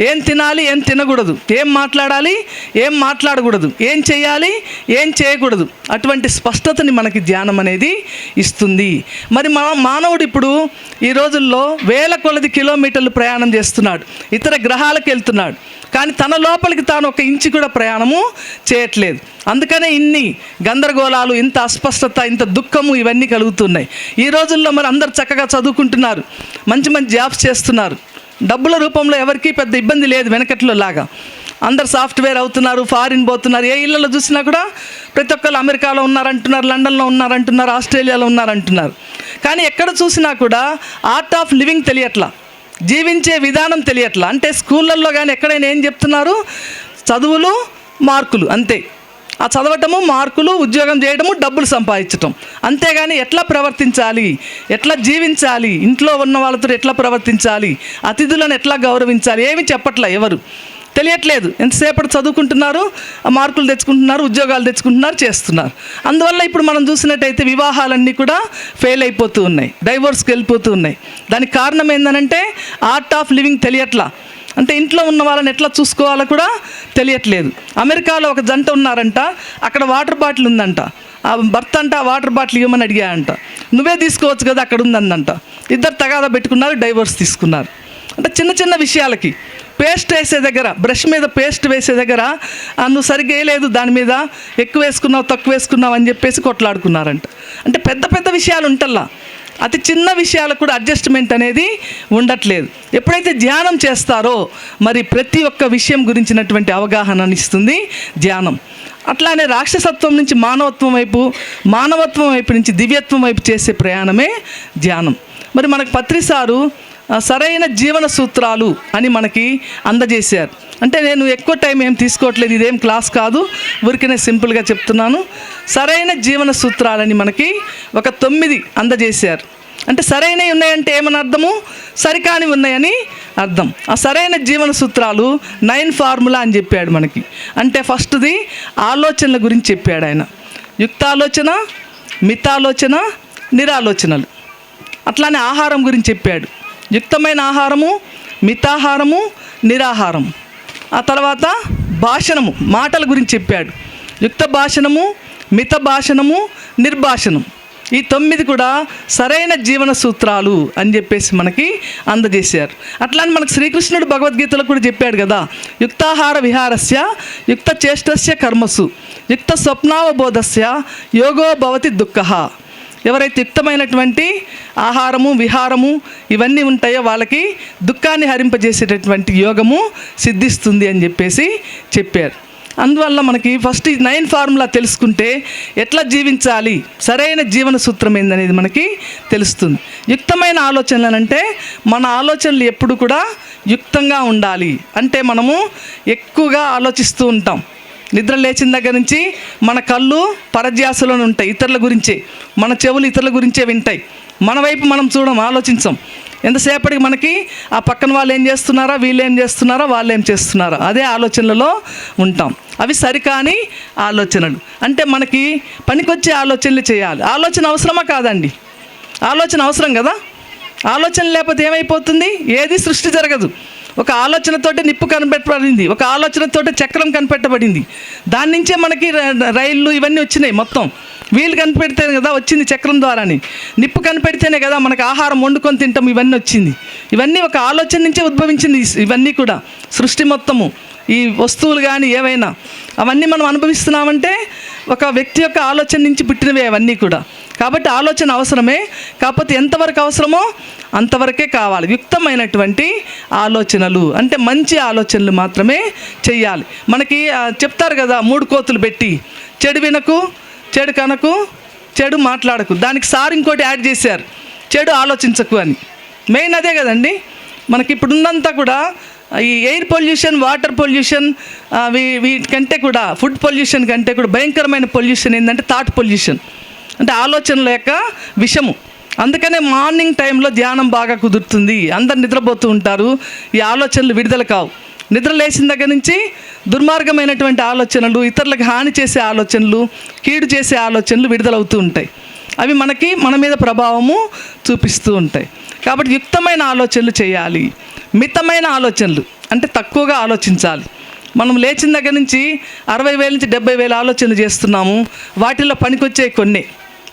ఏం తినాలి, ఏం తినకూడదు, ఏం మాట్లాడాలి, ఏం మాట్లాడకూడదు, ఏం చేయాలి, ఏం చేయకూడదు, అటువంటి స్పష్టతని మనకి ధ్యానం అనేది ఇస్తుంది. మరి మానవుడు ఇప్పుడు ఈ రోజుల్లో వేల కొలది కిలోమీటర్లు ప్రయాణం చేస్తున్నాడు, ఇతర గ్రహాలకు వెళ్తున్నాడు. కానీ తన లోపలికి తాను ఒక ఇంచు కూడా ప్రయాణము చేయట్లేదు. అందుకనే ఇన్ని గందరగోళాలు, ఇంత అస్పష్టత, ఇంత దుఃఖము ఇవన్నీ కలుగుతున్నాయి. ఈ రోజుల్లో మరి అందరు చక్కగా చదువుకుంటున్నారు, మంచి మంచి జాబ్స్ చేస్తున్నారు, డబ్బుల రూపంలో ఎవరికి పెద్ద ఇబ్బంది లేదు వెనకట్లో లాగా. అందరు సాఫ్ట్వేర్ అవుతున్నారు, ఫారిన్ పోతున్నారు. ఏ ఇళ్ళలో చూసినా కూడా ప్రతి ఒక్కరు అమెరికాలో ఉన్నారంటున్నారు, లండన్లో ఉన్నారంటున్నారు, ఆస్ట్రేలియాలో ఉన్నారంటున్నారు. కానీ ఎక్కడ చూసినా కూడా ఆర్ట్ ఆఫ్ లివింగ్ తెలియట్లా, జీవించే విధానం తెలియట్లా. అంటే స్కూళ్ళల్లో కానీ ఎక్కడైనా ఏం చెప్తున్నారు? చదువులు, మార్కులు, అంతే. ఆ చదవటము, మార్కులు, ఉద్యోగం చేయడము, డబ్బులు సంపాదించటం, అంతేగాని ఎట్లా ప్రవర్తించాలి, ఎట్లా జీవించాలి, ఇంట్లో ఉన్న వాళ్ళతో ఎట్లా ప్రవర్తించాలి, అతిథులను ఎట్లా గౌరవించాలి, ఏమి చెప్పట్లా, ఎవరు తెలియట్లేదు. ఎంతసేపటి చదువుకుంటున్నారు, మార్కులు తెచ్చుకుంటున్నారు, ఉద్యోగాలు తెచ్చుకుంటున్నారు, చేస్తున్నారు. అందువల్ల ఇప్పుడు మనం చూసినట్టయితే వివాహాలన్నీ కూడా ఫెయిల్ అయిపోతూ ఉన్నాయి, డైవోర్స్కి వెళ్ళిపోతూ ఉన్నాయి. దానికి కారణం ఏంటంటే ఆర్ట్ ఆఫ్ లివింగ్ తెలియట్లా. అంటే ఇంట్లో ఉన్న వాళ్ళని ఎట్లా చూసుకోవాలో కూడా తెలియట్లేదు. అమెరికాలో ఒక జంట ఉన్నారంట, అక్కడ వాటర్ బాటిల్ ఉందంట. ఆ భర్త అంట ఆ వాటర్ బాటిల్ ఇవ్వమని అడిగాయంట. నువ్వే తీసుకోవచ్చు కదా, అక్కడ ఉందందంట. ఇద్దరు తగాదా పెట్టుకున్నారు, డైవోర్స్ తీసుకున్నారు. అంటే చిన్న చిన్న విషయాలకి, పేస్ట్ వేసే దగ్గర, బ్రష్ మీద పేస్ట్ వేసే దగ్గర నువ్వు సరిగ్గా వేయలేదు, దాని మీద ఎక్కువ వేసుకున్నావు, తక్కువ వేసుకున్నావు అని చెప్పేసి కొట్లాడుకున్నారంట. అంటే పెద్ద పెద్ద విషయాలు ఉంటల్లా, అతి చిన్న విషయాలకు కూడా అడ్జస్ట్మెంట్ అనేది ఉండట్లేదు. ఎప్పుడైతే ధ్యానం చేస్తారో మరి ప్రతి ఒక్క విషయం గురించినటువంటి అవగాహనని ఇస్తుంది ధ్యానం. అట్లానే రాక్షసత్వం నుంచి మానవత్వం వైపు, మానవత్వం వైపు నుంచి దివ్యత్వం వైపు చేసే ప్రయాణమే ధ్యానం. మరి మనకు పత్రిసారు సరైన జీవన సూత్రాలు అని మనకి అందజేశారు. అంటే నేను ఎక్కువ టైం ఏం తీసుకోవట్లేదు, ఇదేం క్లాస్ కాదు, ఊరికనే సింపుల్గా చెప్తున్నాను. సరైన జీవన సూత్రాలని మనకి ఒక 9 అందజేశారు. అంటే సరైనవి ఉన్నాయంటే ఏమని అర్థము? సరికాని ఉన్నాయని అర్థం. ఆ సరైన జీవన సూత్రాలు 9 ఫార్ములా అని చెప్పాడు మనకి. అంటే ఫస్ట్ది ఆలోచనల గురించి చెప్పాడు ఆయన. యుక్తాలోచన, మితాలోచన, నిరాలోచనలు. అట్లానే ఆహారం గురించి చెప్పాడు. యుక్తమైన ఆహారము, మితాహారము, నిరాహారం. ఆ తర్వాత భాషణము, మాటల గురించి చెప్పాడు. యుక్త భాషణము, మిత భాషణము, నిర్భాషణం. ఈ 9 కూడా సరైన జీవన సూత్రాలు అని చెప్పేసి మనకి అందజేశారు. అట్లానే మనకు శ్రీకృష్ణుడు భగవద్గీతలో కూడా చెప్పాడు కదా, యుక్తాహార విహారస్య యుక్త చేష్టస్య కర్మసు యుక్త స్వప్నావబోధస్య యోగో భవతి దుఃఖః. ఎవరైతే యుక్తమైనటువంటి ఆహారము, విహారము ఇవన్నీ ఉంటాయో వాళ్ళకి దుఃఖాన్ని హరింపజేసేటటువంటి యోగము సిద్ధిస్తుంది అని చెప్పేసి చెప్పారు. అందువల్ల మనకి ఫస్ట్ 9 ఫార్ములా తెలుసుకుంటే ఎట్లా జీవించాలి, సరైన జీవన సూత్రం ఏందనేది మనకి తెలుస్తుంది. యుక్తమైన ఆలోచనలు అంటే మన ఆలోచనలు ఎప్పుడు కూడా యుక్తంగా ఉండాలి. అంటే మనము ఎక్కువగా ఆలోచిస్తూ ఉంటాం. నిద్ర లేచిన దగ్గర నుంచి మన కళ్ళు పరధ్యాసలోనే ఉంటాయి, ఇతరుల గురించే. మన చెవులు ఇతరుల గురించే వింటాయి. మన వైపు మనం చూడం, ఆలోచించం. ఎంతసేపటికి మనకి ఆ పక్కన వాళ్ళు ఏం చేస్తున్నారా, వీళ్ళు ఏం చేస్తున్నారా, వాళ్ళు ఏం చేస్తున్నారా, అదే ఆలోచనలలో ఉంటాం. అవి సరికాని ఆలోచనలు. అంటే మనకి పనికొచ్చే ఆలోచనలు చేయాలి. ఆలోచన అవసరమా కాదండి? ఆలోచన అవసరం కదా. ఆలోచన లేకపోతే ఏమైపోతుంది? ఏది సృష్టి జరగదు. ఒక ఆలోచనతోటి నిప్పు కనిపెట్టబడింది, ఒక ఆలోచనతోటి చక్రం కనిపెట్టబడింది. దాని నుంచే మనకి రైళ్ళు ఇవన్నీ వచ్చినాయి. మొత్తం వీళ్ళు కనిపెడితేనే కదా వచ్చింది చక్రం ద్వారాని. నిప్పు కనిపెడితేనే కదా మనకు ఆహారం వండుకొని తింటాం, ఇవన్నీ వచ్చింది. ఇవన్నీ ఒక ఆలోచన నుంచే ఉద్భవించింది. ఇవన్నీ కూడా సృష్టి మొత్తము, ఈ వస్తువులు కానీ ఏవైనా అవన్నీ మనం అనుభవిస్తున్నామంటే ఒక వ్యక్తి యొక్క ఆలోచన నుంచి పుట్టినవే అవన్నీ కూడా. కాబట్టి ఆలోచన అవసరమే, కాకపోతే ఎంతవరకు అవసరమో అంతవరకే కావాలి. యుక్తమైనటువంటి ఆలోచనలు అంటే మంచి ఆలోచనలు మాత్రమే చెయ్యాలి. మనకి చెప్తారు కదా, 3 కోతులు పెట్టి, చెడు వినకు, చెడు కనకు, చెడు మాట్లాడకు. దానికి సార్ ఇంకోటి యాడ్ చేశారు, చెడు ఆలోచించకు అని. మెయిన్ అదే కదండి. మనకి ఇప్పుడున్నంతా కూడా ఈ ఎయిర్ పొల్యూషన్, వాటర్ పొల్యూషన్, వీటికంటే కూడా ఫుడ్ పొల్యూషన్ కంటే కూడా భయంకరమైన పొల్యూషన్ ఏంటంటే థాట్ పొల్యూషన్. అంటే ఆలోచనల యొక్క విషము. అందుకనే మార్నింగ్ టైంలో ధ్యానం బాగా కుదురుతుంది. అందరు నిద్రపోతూ ఉంటారు, ఈ ఆలోచనలు విడుదల కావు. నిద్ర లేచిన దగ్గర నుంచి దుర్మార్గమైనటువంటి ఆలోచనలు, ఇతరులకు హాని చేసే ఆలోచనలు, కీడు చేసే ఆలోచనలు విడుదలవుతూ ఉంటాయి. అవి మన మీద ప్రభావము చూపిస్తూ ఉంటాయి. కాబట్టి యుక్తమైన ఆలోచనలు చేయాలి. మితమైన ఆలోచనలు అంటే తక్కువగా ఆలోచించాలి. మనం లేచిన దగ్గర నుంచి 60,000 నుంచి 70,000 ఆలోచనలు చేస్తున్నాము. వాటిల్లో పనికొచ్చే కొన్ని,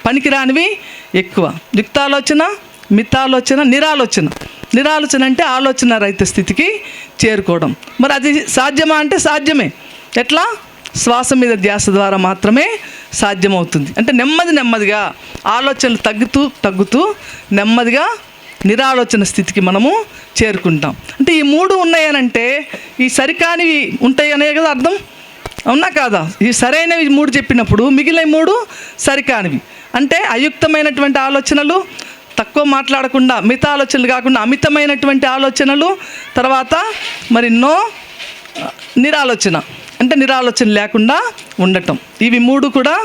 పనికిరానివి ఎక్కువ. యుక్తాలోచన, మితాలోచన, నిరాలోచన. నిరాలోచన అంటే ఆలోచన రహిత స్థితికి చేరుకోవడం. మరి అది సాధ్యమా అంటే సాధ్యమే. ఎట్లా? శ్వాస మీద ధ్యాస ద్వారా మాత్రమే సాధ్యమవుతుంది. అంటే నెమ్మదిగా ఆలోచనలు తగ్గుతూ నెమ్మదిగా నిరాలోచన స్థితికి మనము చేరుకుంటాం. అంటే ఈ 3 ఉన్నాయనంటే ఈ సరికానివి ఉంటాయనే కదా అర్థం, అవునా కాదా? ఈ సరైనవి 3 చెప్పినప్పుడు మిగిలిన 3 సరికానివి. అంటే అయుక్తమైనటువంటి ఆలోచనలు, తక్కువ మాట్లాడకుండా మిత ఆలోచనలు కాకుండా అమితమైనటువంటి ఆలోచనలు, తర్వాత మరి నిరాలోచన అంటే నిరాలోచన లేకుండా ఉండటం. ఇవి 3 కూడా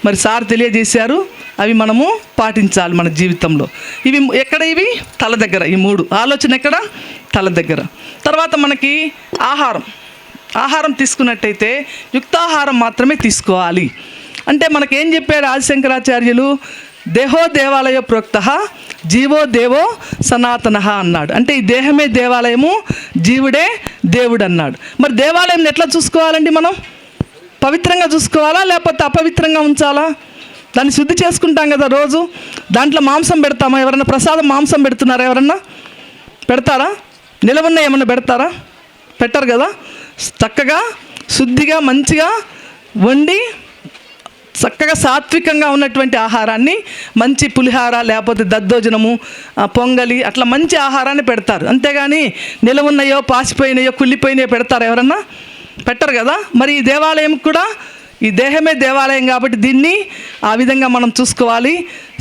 మరి సార్ తెలియజేశారు. అవి మనము పాటించాలి మన జీవితంలో. ఇవి ఎక్కడ? ఇవి తల దగ్గర. ఈ 3 ఆలోచన ఎక్కడ? తల దగ్గర. తర్వాత మనకి ఆహారం తీసుకున్నట్టయితే యుక్తాహారం మాత్రమే తీసుకోవాలి. అంటే మనకేం చెప్పాడు ఆదిశంకరాచార్యులు? దేహో దేవాలయ ప్రోక్త జీవో దేవో సనాతన అన్నాడు. అంటే ఈ దేహమే దేవాలయము, జీవుడే దేవుడు అన్నాడు. మరి దేవాలయం ఎట్లా చూసుకోవాలండి? మనం పవిత్రంగా చూసుకోవాలా లేకపోతే అపవిత్రంగా ఉంచాలా? దాన్ని శుద్ధి చేసుకుంటాం కదా రోజు. దాంట్లో మాంసం పెడతామా? ఎవరన్నా ప్రసాదం మాంసం పెడుతున్నారా? ఎవరన్నా పెడతారా? నిలవన్న ఏమన్నా పెడతారా? పెట్టరు కదా. చక్కగా శుద్ధిగా మంచిగా వండి చక్కగా సాత్వికంగా ఉన్నటువంటి ఆహారాన్ని, మంచి పులిహార లేకపోతే దద్దోజనము, పొంగలి అట్లా మంచి ఆహారాన్ని పెడతారు. అంతేగాని నిలవున్నాయో, పాసిపోయినాయో, కుళ్ళిపోయినాయో పెడతారు? ఎవరన్నా పెట్టరు కదా. మరి ఈ దేవాలయం కూడా ఈ దేహమే దేవాలయం కాబట్టి దీన్ని ఆ విధంగా మనం చూసుకోవాలి.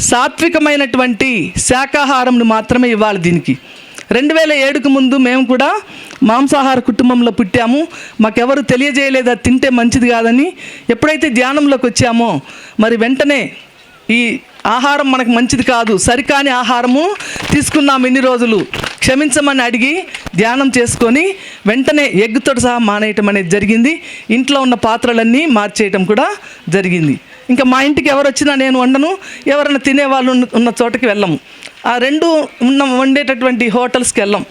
సాత్వికమైనటువంటి శాకాహారంను మాత్రమే ఇవ్వాలి దీనికి. 2007కు ముందు మేము కూడా మాంసాహార కుటుంబంలో పుట్టాము. మాకెవరు తెలియజేయలేదు అది తింటే మంచిది కాదని. ఎప్పుడైతే ధ్యానంలోకి వచ్చామో మరి వెంటనే ఈ ఆహారం మనకు మంచిది కాదు, సరికాని ఆహారము తీసుకున్నాం ఇన్ని రోజులు, క్షమించమని అడిగి ధ్యానం చేసుకొని వెంటనే ఎగ్గుతో సహా మానేయటం అనేది జరిగింది. ఇంట్లో ఉన్న పాత్రలన్నీ మార్చేయటం కూడా జరిగింది. ఇంకా మా ఇంటికి ఎవరు వచ్చినా నేను వండను, ఎవరైనా తినేవాళ్ళు ఉన్న చోటకి వెళ్ళము. ఆ రెండు వండేటటువంటి హోటల్స్కి వెళ్ళాం.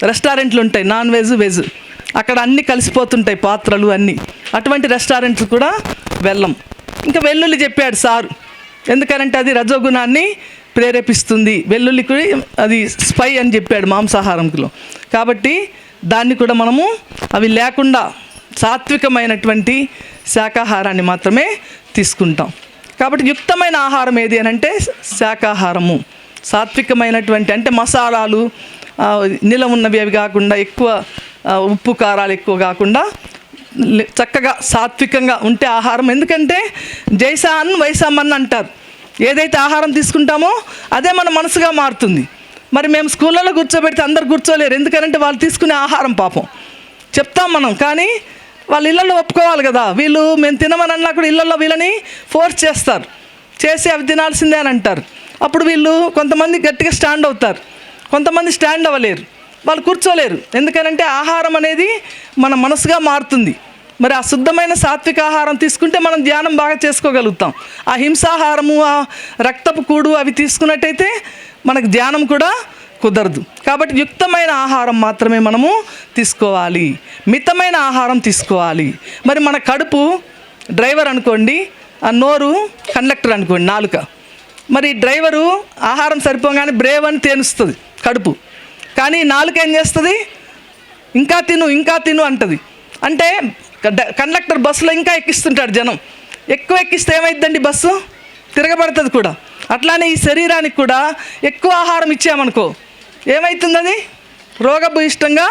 రెస్టారెంట్లు ఉంటాయి, నాన్ వెజ్ వెజ్, అక్కడ అన్నీ కలిసిపోతుంటాయి పాత్రలు అన్నీ. అటువంటి రెస్టారెంట్లు కూడా వెళ్ళం. ఇంకా వెల్లుల్లి చెప్పాడు సారు, ఎందుకనంటే అది రజోగుణాన్ని ప్రేరేపిస్తుంది, వెల్లుల్లికి అది స్పై అని చెప్పాడు మాంసాహారంలో. కాబట్టి దాన్ని కూడా మనము అవి లేకుండా సాత్వికమైనటువంటి శాకాహారాన్ని మాత్రమే తీసుకుంటాం. కాబట్టి యుక్తమైన ఆహారం ఏది అని అంటే శాకాహారము. సాత్వికమైనటువంటి అంటే మసాలాలు నిలవ ఉన్నవి అవి కాకుండా, ఎక్కువ ఉప్పు కారాలు ఎక్కువ కాకుండా చక్కగా సాత్వికంగా ఉంటే ఆహారం. ఎందుకంటే జైసాన్ వైసామన్ అంటారు, ఏదైతే ఆహారం తీసుకుంటామో అదే మన మనసుగా మారుతుంది. మరి మేము స్కూళ్ళలో కూర్చోబెడితే అందరు కూర్చోలేరు, ఎందుకంటే వాళ్ళు తీసుకునే ఆహారం పాపం చెప్తాం మనం, కానీ వాళ్ళు ఇళ్ళల్లో ఒప్పుకోవాలి కదా. వీళ్ళు మేము తినమని అన్నా కూడా ఇళ్ళల్లో వీళ్ళని ఫోర్స్ చేస్తారు, చేసి అవి తినాల్సిందే అని అంటారు. అప్పుడు వీళ్ళు కొంతమంది గట్టిగా స్టాండ్ అవుతారు, కొంతమంది స్టాండ్ అవ్వలేరు, వాళ్ళు కూర్చోలేరు. ఎందుకనంటే ఆహారం అనేది మన మనసుగా మారుతుంది. మరి ఆ శుద్ధమైన సాత్విక ఆహారం తీసుకుంటే మనం ధ్యానం బాగా చేసుకోగలుగుతాం. ఆ హింసాహారము, ఆ రక్తపు కూడు అవి తీసుకున్నట్టయితే మనకు ధ్యానం కూడా కుదరదు. కాబట్టి యుక్తమైన ఆహారం మాత్రమే మనము తీసుకోవాలి, మితమైన ఆహారం తీసుకోవాలి. మరి మన కడుపు డ్రైవర్ అనుకోండి, ఆ నోరు కండక్టర్ అనుకోండి, నాలుక. మరి డ్రైవరు ఆహారం సరిపోగానే బ్రేవ్ అని తేనుస్తుంది కడుపు, కానీ నాలుక ఏం చేస్తుంది, ఇంకా తిను ఇంకా తిను అంటుంది. అంటే కండక్టర్ బస్సులో ఇంకా ఎక్కిస్తుంటాడు జనం, ఎక్కువ ఎక్కిస్తే ఏమైందండి బస్సు తిరగబడుతుంది కూడా. అట్లానే ఈ శరీరానికి కూడా ఎక్కువ ఆహారం ఇచ్చామనుకో ఏమవుతుంది, అది రోగభూయిష్టంగా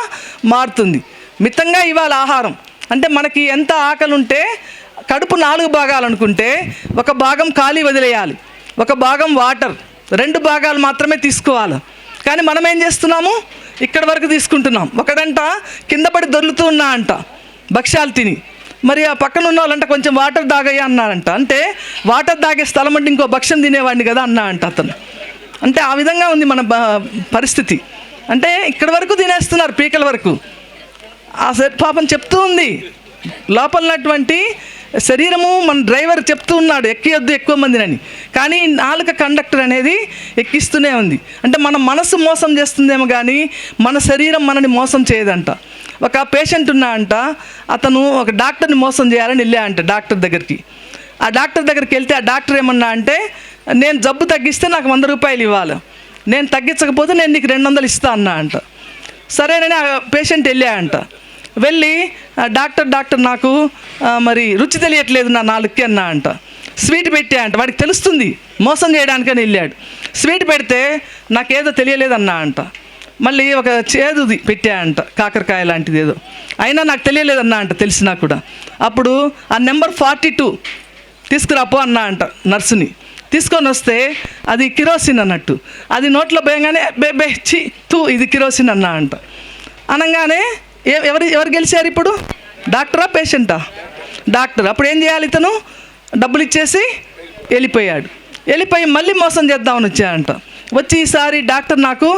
మారుతుంది. మితంగా ఇవ్వాలి ఆహారం. అంటే మనకి ఎంత ఆకలి ఉంటే కడుపు 4 భాగాలు అనుకుంటే ఒక భాగం ఖాళీ వదిలేయాలి, ఒక భాగం వాటర్, 2 భాగాలు మాత్రమే తీసుకోవాలి. కానీ మనం ఏం చేస్తున్నాము, ఇక్కడ వరకు తీసుకుంటున్నాం. ఒకడంట కింద పడి దొర్లుతూ ఉన్నా అంట భక్ష్యాలు తిని, మరి ఆ పక్కన ఉన్న వాళ్ళంట కొంచెం వాటర్ తాగయ్యా అన్నారంట. అంటే వాటర్ తాగే స్థలం అంటే ఇంకో భక్ష్యం తినేవాడిని కదా అన్నా అంట అతను. అంటే ఆ విధంగా ఉంది మన పరిస్థితి. అంటే ఇక్కడ వరకు తినేస్తున్నారు, పీకల వరకు. ఆ పాపం చెప్తూ ఉంది లోపలన్నటువంటి శరీరము, మన డ్రైవర్ చెప్తూ ఉన్నాడు ఎక్కియొద్దు ఎక్కువ మందినని, కానీ నాలుక కండక్టర్ అనేది ఎక్కిస్తూనే ఉంది. అంటే మన మనసు మోసం చేస్తుందేమో కానీ మన శరీరం మనని మోసం చేయదంట. ఒక పేషెంట్ ఉన్నా అంట, అతను ఒక డాక్టర్ని మోసం చేయాలని వెళ్ళా అంట డాక్టర్ దగ్గరికి. ఆ డాక్టర్ దగ్గరికి వెళ్తే ఆ డాక్టర్ ఏమన్నా అంటే, నేను జబ్బు తగ్గిస్తే నాకు 100 రూపాయలు ఇవ్వాలి, నేను తగ్గించకపోతే నేను నీకు 200 ఇస్తా అన్నా అంట. సరేనని ఆ పేషెంట్ వెళ్ళా అంట. వెళ్ళి డాక్టర్ నాకు మరి రుచి తెలియట్లేదు నా నాలుగుకి అన్నా అంట. స్వీట్ పెట్టా అంట, వాడికి తెలుస్తుంది మోసం చేయడానికని వెళ్ళాడు. స్వీట్ పెడితే నాకేదో తెలియలేదన్నా అంట. మళ్ళీ ఒక చేదుది పెట్టా అంట, కాకరకాయ లాంటిది ఏదో, అయినా నాకు తెలియలేదన్నా అంట, తెలిసినా కూడా. అప్పుడు ఆ నెంబర్ 42 తీసుకురాపో అన్నా అంట నర్సుని. తీసుకొని వస్తే అది కిరోసిన్ అన్నట్టు, అది నోట్లో పోయగానే బే చి తూ ఇది కిరోసిన్ అన్నా అంట. అనగానే ఎవరు గెలిచారు ఇప్పుడు, డాక్టరా పేషెంటా? డాక్టర్. అప్పుడు ఏం చేయాలి, ఇతను డబ్బులు ఇచ్చేసి వెళ్ళిపోయాడు. వెళ్ళిపోయి మళ్ళీ మోసం చేద్దామని వచ్చాయంట. వచ్చి ఈసారి డాక్టర్ నాకు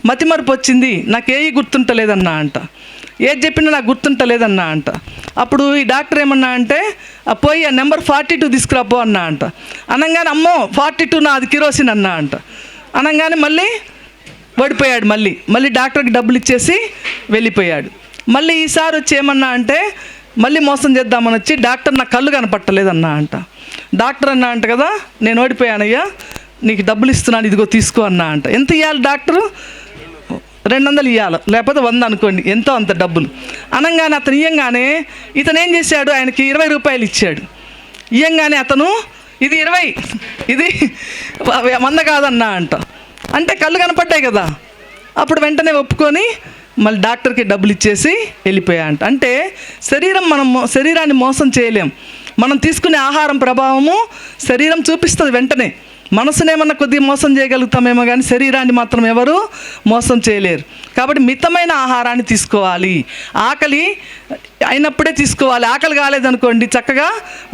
మతిమరుపు వచ్చింది, నాకేవి గుర్తుంటలేదన్నా అంట, ఏది చెప్పినా నాకు గుర్తుంటలేదన్నా అంట. అప్పుడు ఈ డాక్టర్ ఏమన్నా అంటే, పోయి ఆ నెంబర్ 42 తీసుకురాపో అన్నా అంట. అనగానే అమ్మో 42 నాది కిరోసిన్ అన్నా అంట. అనగానే మళ్ళీ ఓడిపోయాడు. మళ్ళీ డాక్టర్కి డబ్బులు ఇచ్చేసి వెళ్ళిపోయాడు. మళ్ళీ ఈసారి వచ్చి ఏమన్నా అంటే, మళ్ళీ మోసం చేద్దామని వచ్చి, డాక్టర్ నా కళ్ళు కనపట్టలేదన్నా అంట. డాక్టర్ అన్నా అంట కదా, నేను ఓడిపోయానయ్యా, నీకు డబ్బులు ఇస్తున్నాను, ఇదిగో తీసుకో అన్నా అంట. ఎంత ఇవ్వాలి డాక్టరు? 200 ఇవ్వాలి, లేకపోతే 100 అనుకోండి, ఎంతో అంత డబ్బులు. అనగానే అతను ఇయ్యంగానే ఇతను ఏం చేశాడు, ఆయనకి 20 రూపాయలు ఇచ్చాడు. ఇయ్యంగానే అతను ఇది 20, ఇది 100 కాదన్నా అంట. అంటే కళ్ళు కనపడ్డాయి కదా, అప్పుడు వెంటనే ఒప్పుకొని మళ్ళీ డాక్టర్కి డబ్బులు ఇచ్చేసి వెళ్ళిపోయా అంట. అంటే శరీరాన్ని మోసం చేయలేం. మనం తీసుకునే ఆహారం ప్రభావము శరీరం చూపిస్తుంది వెంటనే. మనసునేమన్నా కొద్దిగా మోసం చేయగలుగుతామేమో కానీ శరీరాన్ని మాత్రం ఎవరు మోసం చేయలేరు. కాబట్టి మితమైన ఆహారాన్ని తీసుకోవాలి. ఆకలి అయినప్పుడే తీసుకోవాలి. ఆకలి కాలేదనుకోండి చక్కగా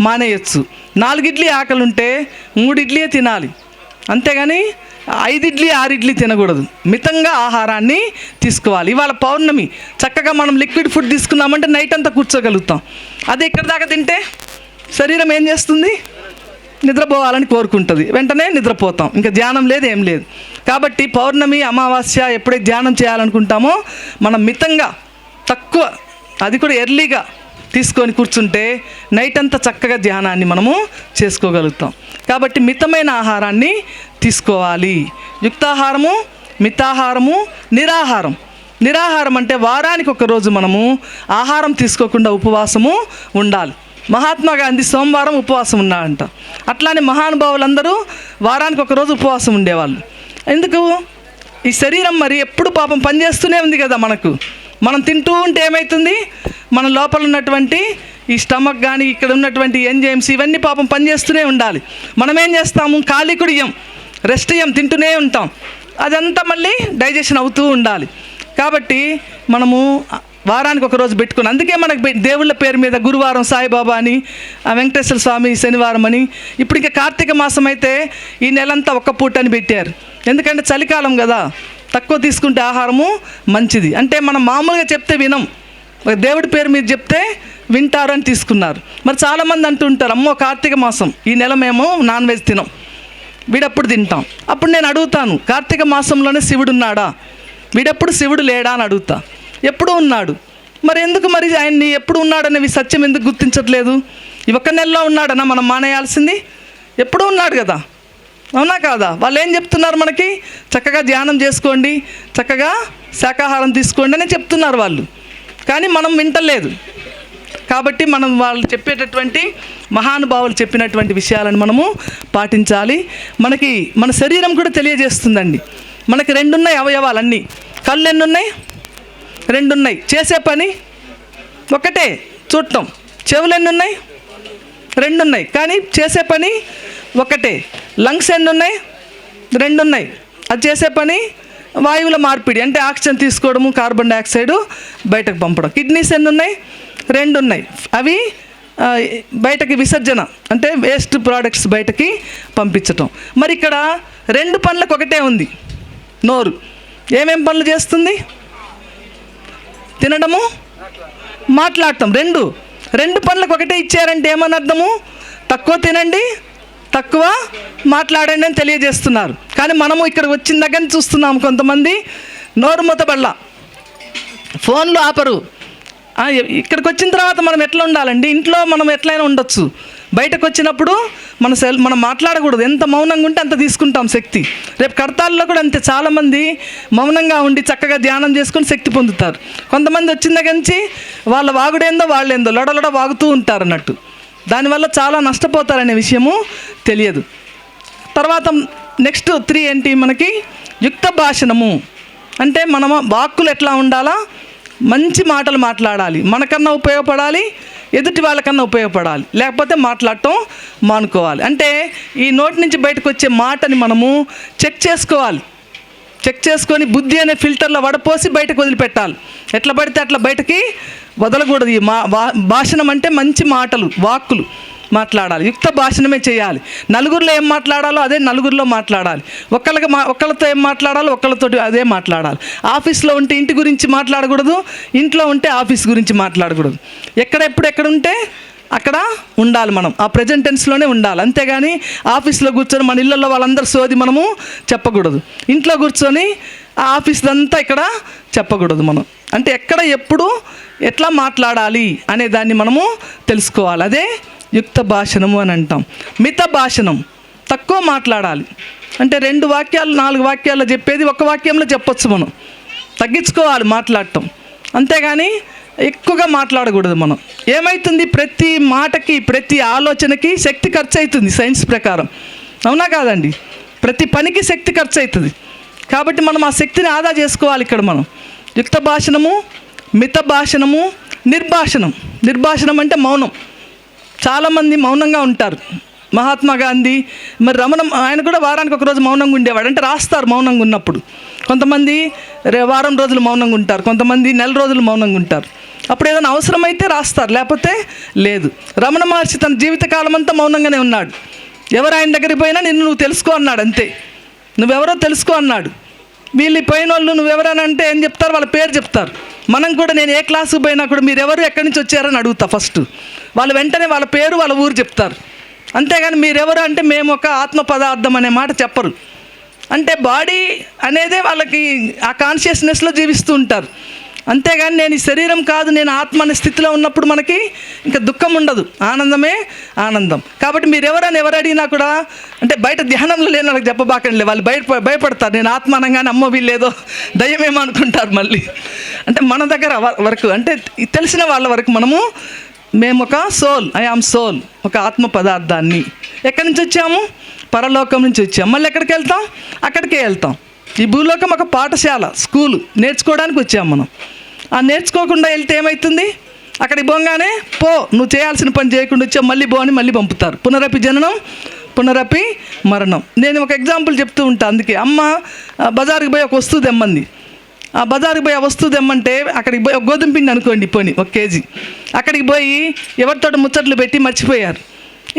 మానేయచ్చు. 4 ఇడ్లీ ఆకలి ఉంటే 3 ఇడ్లీయే తినాలి, అంతేగాని 5 ఇడ్లీ 6 ఇడ్లీ తినకూడదు. మితంగా ఆహారాన్ని తీసుకోవాలి. ఇవాళ పౌర్ణమి, చక్కగా మనం లిక్విడ్ ఫుడ్ తీసుకున్నామంటే నైట్ అంతా కూర్చోగలుగుతాం. అదే ఇక్కడ దాకా తింటే శరీరం ఏం చేస్తుంది? నిద్రపోవాలని కోరుకుంటుంది, వెంటనే నిద్రపోతాం, ఇంకా ధ్యానం లేదు, ఏం లేదు. కాబట్టి పౌర్ణమి, అమావాస్య ఎప్పుడైతే ధ్యానం చేయాలనుకుంటామో మనం మితంగా తక్కువ, అది కూడా ఎర్లీగా తీసుకొని కూర్చుంటే నైట్ అంతా చక్కగా ధ్యానాన్ని మనము చేసుకోగలుగుతాం. కాబట్టి మితమైన ఆహారాన్ని తీసుకోవాలి. యుక్తాహారము, మితాహారము, నిరాహారం. నిరాహారం అంటే వారానికి ఒక రోజు మనము ఆహారం తీసుకోకుండా ఉపవాసము ఉండాలి. మహాత్మా గాంధీ సోమవారం ఉపవాసం ఉన్నాడంట. అట్లానే మహానుభావులందరూ వారానికి ఒక రోజు ఉపవాసం ఉండేవాళ్ళు. ఎందుకు? ఈ శరీరం మరి ఎప్పుడు పాపం పనిచేస్తూనే ఉంది కదా మనకు. మనం తింటూ ఉంటే ఏమవుతుంది? మన లోపల ఉన్నటువంటి ఈ స్టమక్ కానీ ఇక్కడ ఉన్నటువంటి ఎంజైమ్స్ ఇవన్నీ పాపం పనిచేస్తూనే ఉండాలి. మనం ఏం చేస్తాము? ఖాళీ కూడా ఇయ్యం, రెస్ట్ ఇయ్యం, తింటూనే ఉంటాం. అదంతా మళ్ళీ డైజెషన్ అవుతూ ఉండాలి. కాబట్టి మనము వారానికి ఒక రోజు పెట్టుకుని, అందుకే మనకు దేవుళ్ళ పేరు మీద గురువారం సాయిబాబా అని, వెంకటేశ్వర స్వామి శనివారం అని, ఇప్పుడు ఇంకా కార్తీక మాసం అయితే ఈ నెలంతా ఒక్క పూట అని పెట్టారు. ఎందుకంటే చలికాలం కదా, తక్కువ తీసుకుంటే ఆహారము మంచిది. అంటే మనం మామూలుగా చెప్తే వినం, దేవుడి పేరు మీద చెప్తే వింటారు అని తీసుకున్నారు. మరి చాలామంది అంటుంటారు, అమ్మో కార్తీక మాసం ఈ నెల మేము నాన్ వెజ్ తినం, వీడప్పుడు తింటాం. అప్పుడు నేను అడుగుతాను, కార్తీక మాసంలోనే శివుడు ఉన్నాడా? వీడప్పుడు శివుడు లేడా అని అడుగుతా. ఎప్పుడు ఉన్నాడు. మరి ఎందుకు మరి ఆయన్ని ఎప్పుడు ఉన్నాడనేవి సత్యం ఎందుకు గుర్తించట్లేదు? ఈ ఒక్క నెలలో ఉన్నాడన్నా మనం మానేయాల్సింది? ఎప్పుడు ఉన్నాడు కదా, అవునా కాదా? వాళ్ళు ఏం చెప్తున్నారు మనకి? చక్కగా ధ్యానం చేసుకోండి, చక్కగా శాకాహారం తీసుకోండి అని చెప్తున్నారు వాళ్ళు, కానీ మనం వింటలేదు. కాబట్టి మనం వాళ్ళు చెప్పేటటువంటి మహానుభావులు చెప్పినటువంటి విషయాలను మనము పాటించాలి. మనకి మన శరీరం కూడా తెలియజేస్తుందండి. మనకి 2 ఉన్నాయి అవయవాలన్నీ. కళ్ళు ఎన్ని ఉన్నాయి? 2 ఉన్నాయి. చేసే పని ఒకటే, చూడటం. చెవులు ఎన్ని ఉన్నాయి? 2 ఉన్నాయి, కానీ చేసే పని ఒకటే. లంగ్స్ ఎన్ని ఉన్నాయి? 2 ఉన్నాయి, అది చేసే పని వాయువుల మార్పిడి, అంటే ఆక్సిజన్ తీసుకోవడము, కార్బన్ డైఆక్సైడ్ బయటకు పంపడం. కిడ్నీస్ ఎన్ని ఉన్నాయి? 2 ఉన్నాయి, అవి బయటకి విసర్జన, అంటే వేస్ట్ ప్రోడక్ట్స్ బయటకి పంపించటం. మరి ఇక్కడ 2 పనులకు ఒకటే ఉంది, నోరు. ఏమేం పనులు చేస్తుంది? తినడము, మాట్లాడటం. 2 పనులకు ఒకటే ఇచ్చారంటే ఏమని అర్థము? తక్కువ తినండి, తక్కువ మాట్లాడండి అని తెలియజేస్తున్నారు. కానీ మనము ఇక్కడ వచ్చిన దగ్గర చూస్తున్నాము, కొంతమంది నోరు మూతబడలా, ఫోన్లు ఆపరు. ఇక్కడికి వచ్చిన తర్వాత మనం ఎట్లా ఉండాలండి? ఇంట్లో మనం ఎట్లయినా ఉండొచ్చు, బయటకు వచ్చినప్పుడు మనం మాట్లాడకూడదు. ఎంత మౌనంగా ఉంటే అంత తీసుకుంటాం శక్తి. రేపు కడతాల్లో కూడా అంతే, చాలామంది మౌనంగా ఉండి చక్కగా ధ్యానం చేసుకొని శక్తి పొందుతారు. కొంతమంది వచ్చిన దగ్గర నుంచి వాళ్ళ వాగుడేందో వాళ్ళేందో లొడలొడ వాగుతూ ఉంటారు అన్నట్టు. దానివల్ల చాలా నష్టపోతారనే విషయము తెలియదు. తర్వాత నెక్స్ట్ 3 ఏంటి మనకి? యుక్త భాషణము. అంటే మన వాక్కులు ఎట్లా ఉండాలా? మంచి మాటలు మాట్లాడాలి, మనకన్నా ఉపయోగపడాలి, ఎదుటి వాళ్ళకన్నా ఉపయోగపడాలి, లేకపోతే మాట్లాడటం మానుకోవాలి. అంటే ఈ నోటి నుంచి బయటకు వచ్చే మాటని మనము చెక్ చేసుకోవాలి. చెక్ చేసుకొని బుద్ధి అనే ఫిల్టర్లో వడపోసి బయటకు వదిలిపెట్టాలి. ఎట్లా పడితే అట్లా బయటకి వదలకూడదు. ఈ భాషణం అంటే మంచి మాటలు, వాక్కులు మాట్లాడాలి, యుక్త భాషణమే చేయాలి. నలుగురిలో ఏం మాట్లాడాలో అదే నలుగురిలో మాట్లాడాలి. ఒకళ్ళతో ఏం మాట్లాడాలో ఒకళ్ళతో అదే మాట్లాడాలి. ఆఫీస్లో ఉంటే ఇంటి గురించి మాట్లాడకూడదు, ఇంట్లో ఉంటే ఆఫీస్ గురించి మాట్లాడకూడదు. ఎక్కడ ఉంటే అక్కడ ఉండాలి, మనం ఆ ప్రెజెంట్ టెన్స్లోనే ఉండాలి. అంతేగాని ఆఫీస్లో కూర్చొని మన ఇళ్ళల్లో వాళ్ళందరూ సోది మనము చెప్పకూడదు. ఇంట్లో కూర్చొని ఆ ఆఫీస్దంతా ఇక్కడ చెప్పకూడదు మనం. అంటే ఎక్కడ ఎప్పుడు ఎట్లా మాట్లాడాలి అనే దాన్ని మనము తెలుసుకోవాలి. అదే యుక్త భాషణము అని అంటాం. మిత భాషణం, తక్కువ మాట్లాడాలి. అంటే 2 వాక్యాలు 4 వాక్యాల్లో చెప్పేది 1 వాక్యంలో చెప్పొచ్చు. మనం తగ్గించుకోవాలి మాట్లాడటం, అంతేగాని ఎక్కువగా మాట్లాడకూడదు. మనం ఏమవుతుంది? ప్రతి మాటకి, ప్రతి ఆలోచనకి శక్తి ఖర్చు అవుతుంది సైన్స్ ప్రకారం, అవునా కాదండి? ప్రతి పనికి శక్తి ఖర్చు అవుతుంది. కాబట్టి మనం ఆ శక్తిని ఆదా చేసుకోవాలి. ఇక్కడ మనం యుక్త భాషణము, మిత భాషణము, నిర్భాషణం. నిర్భాషణం అంటే మౌనం, చాలామంది మౌనంగా ఉంటారు. మహాత్మా గాంధీ, మరి రమణ, ఆయన కూడా వారానికి ఒకరోజు మౌనంగా ఉండేవాడు. అంటే రాస్తారు మౌనంగా ఉన్నప్పుడు. కొంతమంది వారం రోజులు మౌనంగా ఉంటారు, కొంతమంది నెల రోజులు మౌనంగా ఉంటారు. అప్పుడు ఏదైనా అవసరమైతే రాస్తారు, లేకపోతే లేదు. రమణ మహర్షి తన జీవితకాలం అంతా మౌనంగానే ఉన్నాడు. ఎవరు ఆయన దగ్గరికి పోయినా నిన్ను నువ్వు తెలుసుకో అన్నాడు, అంతే. నువ్వెవరో తెలుసుకో అన్నాడు. వీళ్ళు పోయిన వాళ్ళు నువ్వెవరని అంటే ఏం చెప్తారు? వాళ్ళ పేరు చెప్తారు. మనం కూడా నేను ఏ క్లాసుకు పోయినా కూడా మీరు ఎవరు, ఎక్కడి నుంచి వచ్చారని అడుగుతా ఫస్ట్. వాళ్ళు వెంటనే వాళ్ళ పేరు, వాళ్ళ ఊరు చెప్తారు. అంతేగాని మీరెవరు అంటే మేము ఒక ఆత్మ పదార్థం అనే మాట చెప్పరు. అంటే బాడీ అనేదే వాళ్ళకి ఆ కాన్షియస్నెస్లో జీవిస్తూ ఉంటారు. అంతేగాని నేను ఈ శరీరం కాదు, నేను ఆత్మ అనే స్థితిలో ఉన్నప్పుడు మనకి ఇంకా దుఃఖం ఉండదు, ఆనందమే ఆనందం. కాబట్టి మీరు ఎవరని ఎవరు అడిగినా కూడా, అంటే బయట ధ్యానంలో లేని వాళ్ళకి చెప్పబాకండి, వాళ్ళు భయపడతారు. నేను ఆత్మ అనగానే అమ్మో వీళ్ళేదో దయ్యమేమో అనుకుంటారు మళ్ళీ. అంటే మన దగ్గర వరకు, అంటే తెలిసిన వాళ్ళ వరకు మేము ఒక సోల్, ఐ ఆమ్ సోల్, ఒక ఆత్మ పదార్థాన్ని. ఎక్కడి నుంచి వచ్చాము? పరలోకం నుంచి వచ్చాము. మళ్ళీ ఎక్కడికి వెళ్తాం? అక్కడికే వెళ్తాం. ఈ భూలోకం ఒక పాఠశాల, స్కూలు, నేర్చుకోవడానికి వచ్చాము మనం. ఆ నేర్చుకోకుండా వెళ్తే ఏమవుతుంది? అక్కడికి పోగానే పో, నువ్వు చేయాల్సిన పని చేయకుండా వచ్చావు, మళ్ళీ పో అని మళ్ళీ పంపుతారు. పునరపి జననం, పునరపి మరణం. నేను ఒక ఎగ్జాంపుల్ చెప్తూ ఉంటాను. అందుకే అమ్మ బజారుకి పోయి ఒక వస్తువు తెమ్మంది. ఆ బజారుకి పోయి ఆ వస్తువు తెమ్మంటే అక్కడికి పోయి ఒక గోధుమ పిండి అనుకోండి, పోని 1 కేజీ. అక్కడికి పోయి ఎవరితో ముచ్చట్లు పెట్టి మర్చిపోయారు,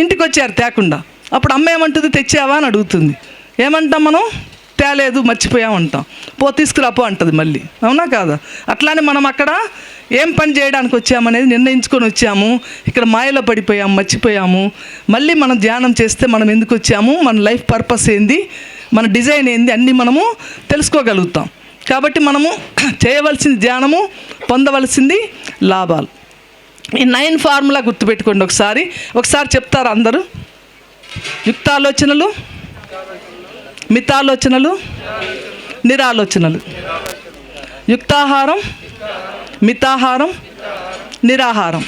ఇంటికి వచ్చారు తేకుండా. అప్పుడు అమ్మ ఏమంటుంది? తెచ్చావా అని అడుగుతుంది. ఏమంటాం మనం? తేలేదు, మర్చిపోయామంటాం. తీసుకురాపో అంటుంది మళ్ళీ. అవునా కాదా? అట్లానే మనం అక్కడ ఏం పని చేయడానికి వచ్చామనేది నిర్ణయించుకొని వచ్చాము. ఇక్కడ మాయలో పడిపోయాము, మర్చిపోయాము. మళ్ళీ మనం ధ్యానం చేస్తే మనం ఎందుకు వచ్చాము, మన లైఫ్ పర్పస్ ఏంది, మన డిజైన్ ఏంది, అన్నీ మనము తెలుసుకోగలుగుతాం. కాబట్టి మనము చేయవలసింది ధ్యానము, పొందవలసింది లాభాలు. ఈ 9 ఫార్ములా గుర్తుపెట్టుకోండి. ఒకసారి చెప్తారు అందరూ. యుక్తాలోచనలు, మితాలోచనలు, నిరాలోచనలు. యుక్తాహారం, మితాహారం, నిరాహారం.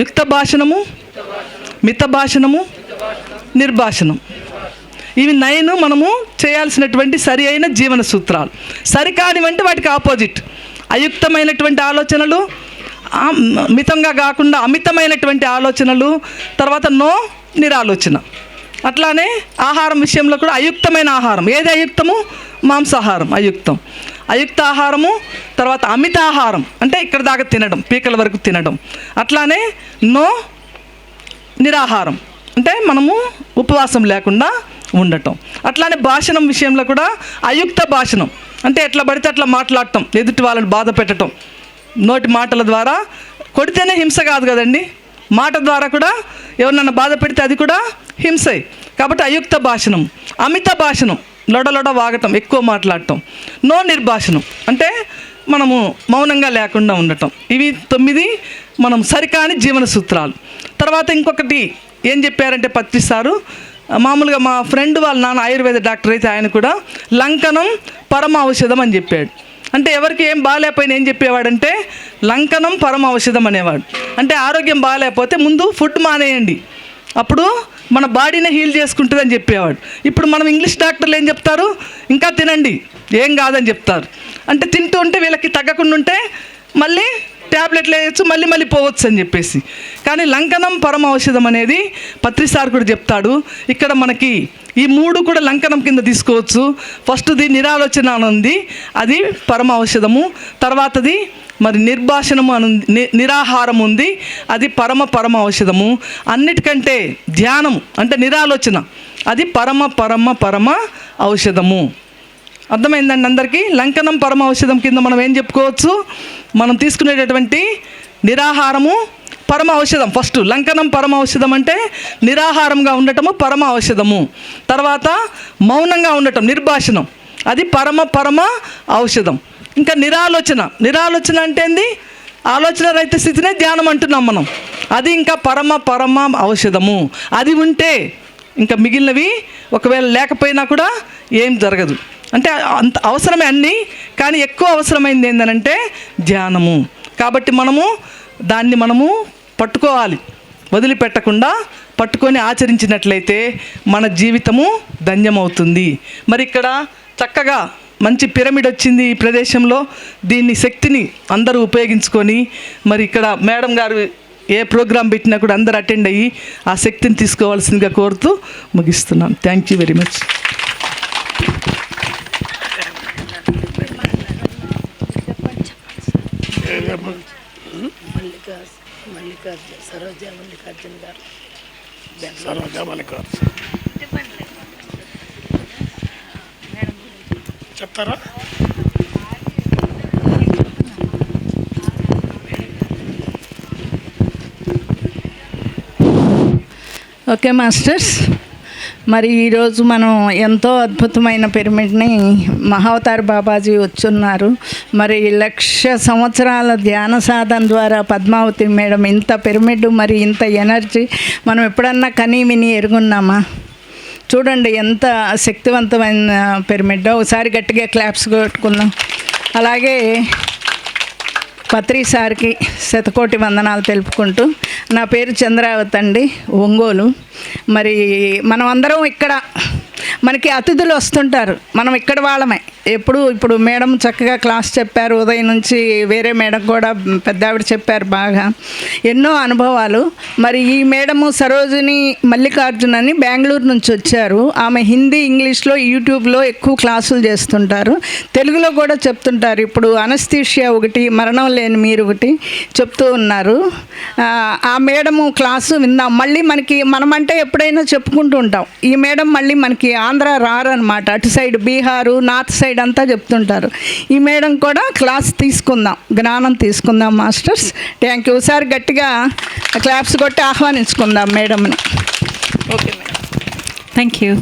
యుక్త భాషణము, మిత భాషణము, నిర్భాషణం. ఇవి 9 మనము చేయాల్సినటువంటి సరి అయిన జీవన సూత్రాలు. సరికానివంటే వాటికి ఆపోజిట్. అయుక్తమైనటువంటి ఆలోచనలు, మితంగా కాకుండా అమితమైనటువంటి ఆలోచనలు, తర్వాత నిరాలోచన. అట్లానే ఆహారం విషయంలో కూడా అయుక్తమైన ఆహారం. ఏది అయుక్తము? మాంసాహారం అయుక్తం. అయుక్త ఆహారము, తర్వాత అమిత ఆహారం అంటే ఇక్కడ దాకా తినడం, పీకల వరకు తినడం. అట్లానే నిరాహారం అంటే మనము ఉపవాసం లేకుండా ఉండటం. అట్లానే భాషణం విషయంలో కూడా అయుక్త భాషణం అంటే ఎట్లా పడితే అట్లా మాట్లాడటం, ఎదుటి వాళ్ళని బాధ పెట్టడం. నోటి మాటల ద్వారా, కొడితేనే హింస కాదు కదండి, మాట ద్వారా కూడా ఎవరినన్నా బాధ పెడితే అది కూడా హింసే. కాబట్టి అయుక్త భాషణం. అమిత భాషణం, లొడలొడ వాగటం, ఎక్కువ మాట్లాడటం. నిర్భాషణం అంటే మనము మౌనంగా లేకుండా ఉండటం. ఇవి 9 మనం సరికాని జీవన సూత్రాలు. తర్వాత ఇంకొకటి ఏం చెప్పారంటే పత్రి సారు, మామూలుగా మా ఫ్రెండ్ వాళ్ళ నాన్న ఆయుర్వేద డాక్టర్ అయితే ఆయన కూడా లంకనం పరమ ఔషధం అని చెప్పాడు. అంటే ఎవరికి ఏం బాగాలేకపోయినా ఏం చెప్పేవాడంటే లంకనం పరమ ఔషధం అనేవాడు. అంటే ఆరోగ్యం బాగాలేకపోతే ముందు ఫుడ్ మానేయండి, అప్పుడు మన బాడీనే హీల్ చేసుకుంటుంది అని చెప్పేవాడు. ఇప్పుడు మనం ఇంగ్లీష్ డాక్టర్లు ఏం చెప్తారు? ఇంకా తినండి, ఏం కాదని చెప్తారు. అంటే తింటూ ఉంటే వీళ్ళకి తగ్గకుండా ఉంటే మళ్ళీ ట్యాబ్లెట్లు వేయచ్చు, మళ్ళీ పోవచ్చు అని చెప్పేసి. కానీ లంకనం పరమ ఔషధం అనేది పత్రిసార్ కూడా చెప్తాడు. ఇక్కడ మనకి ఈ 3 కూడా లంకనం కింద తీసుకోవచ్చు. ఫస్ట్ది నిరాలోచన అని ఉంది, అది పరమ ఔషధము. తర్వాతది మరి నిర్భాషణము అని నిరాహారం ఉంది, అది పరమ ఔషధము. అన్నిటికంటే ధ్యానము అంటే నిరాలోచన, అది పరమ ఔషధము. అర్థమైందండి అందరికీ? లంకనం పరమ ఔషధం కింద మనం ఏం చెప్పుకోవచ్చు? మనం తీసుకునేటటువంటి నిరాహారము పరమ ఔషధం. ఫస్ట్ లంకనం పరమ ఔషధం అంటే నిరాహారంగా ఉండటము పరమ ఔషధము. తర్వాత మౌనంగా ఉండటం నిర్భాషణం, అది పరమ ఔషధం. ఇంకా నిరాలోచన అంటే ఏంది? ఆలోచన రహిత స్థితినే ధ్యానం అంటున్నాం మనం. అది ఇంకా పరమ ఔషధము. అది ఉంటే ఇంకా మిగిలినవి ఒకవేళ లేకపోయినా కూడా ఏం జరగదు. అంటే అంత అవసరమే అన్నీ, కానీ ఎక్కువ అవసరమైంది ఏంటంటే ధ్యానము. కాబట్టి దాన్ని మనము పట్టుకోవాలి, వదిలిపెట్టకుండా పట్టుకొని ఆచరించినట్లయితే మన జీవితము ధన్యమవుతుంది. మరి ఇక్కడ చక్కగా మంచి పిరమిడ్ వచ్చింది ఈ ప్రదేశంలో. దీన్ని శక్తిని అందరూ ఉపయోగించుకొని మరి ఇక్కడ మేడం గారు ఏ ప్రోగ్రాం పెట్టినా కూడా అందరు అటెండ్ అయ్యి ఆ శక్తిని తీసుకోవాల్సిందిగా కోరుతూ ముగిస్తున్నాను. Thank you very much. చెప్తారా? ఓకే మాస్టర్స్, మరి ఈరోజు మనం ఎంతో అద్భుతమైన పిరమిడ్ని మహావతార్ బాబాజీ వచ్చున్నారు. మరి 1,00,000 సంవత్సరాల ధ్యాన సాధన ద్వారా పద్మావతి మేడం ఇంత పిరమిడ్, మరి ఇంత ఎనర్జీ మనం ఎప్పుడన్నా కనీ విని ఎరుగున్నామా? చూడండి ఎంత శక్తివంతమైన పిరమిడ్. ఒకసారి గట్టిగా క్లాప్స్ కొట్టుకుందాం. అలాగే పత్రి సార్కి శతకోటి వందనాలు తెలుపుకుంటూ, నా పేరు చంద్రావతి అండి, ఒంగోలు. మరి మనం అందరం ఇక్కడ, మనకి అతిథులు వస్తుంటారు, మనం ఇక్కడ వాళ్ళమే ఇప్పుడు మేడం చక్కగా క్లాస్ చెప్పారు, ఉదయం నుంచి వేరే మేడం కూడా పెద్ద ఆవిడ చెప్పారు, బాగా ఎన్నో అనుభవాలు. మరి ఈ మేడము సరోజిని మల్లికార్జున్ అని బెంగళూరు నుంచి వచ్చారు. ఆమె హిందీ, ఇంగ్లీష్లో యూట్యూబ్లో ఎక్కువ క్లాసులు చేస్తుంటారు, తెలుగులో కూడా చెప్తుంటారు. ఇప్పుడు అనస్థీషియా ఒకటి, మరణం లేని మీరు ఒకటి చెప్తూ ఉన్నారు. ఆ మేడము క్లాసు విందాం. మళ్ళీ మనమంటే ఎప్పుడైనా చెప్పుకుంటూ ఉంటాం, ఈ మేడం మళ్ళీ మనకి ఆంధ్ర రారనమాట, అటు సైడ్ బీహారు, నార్త్ సైడ్ అంతా చెప్తుంటారు. ఈ మేడం కూడా క్లాస్ తీసుకుందాం, జ్ఞానం తీసుకుందాం మాస్టర్స్. Thank you. ఒకసారి గట్టిగా క్లాప్స్ కొట్టి ఆహ్వానించుకుందాం మేడంని. Okay madam. Thank you.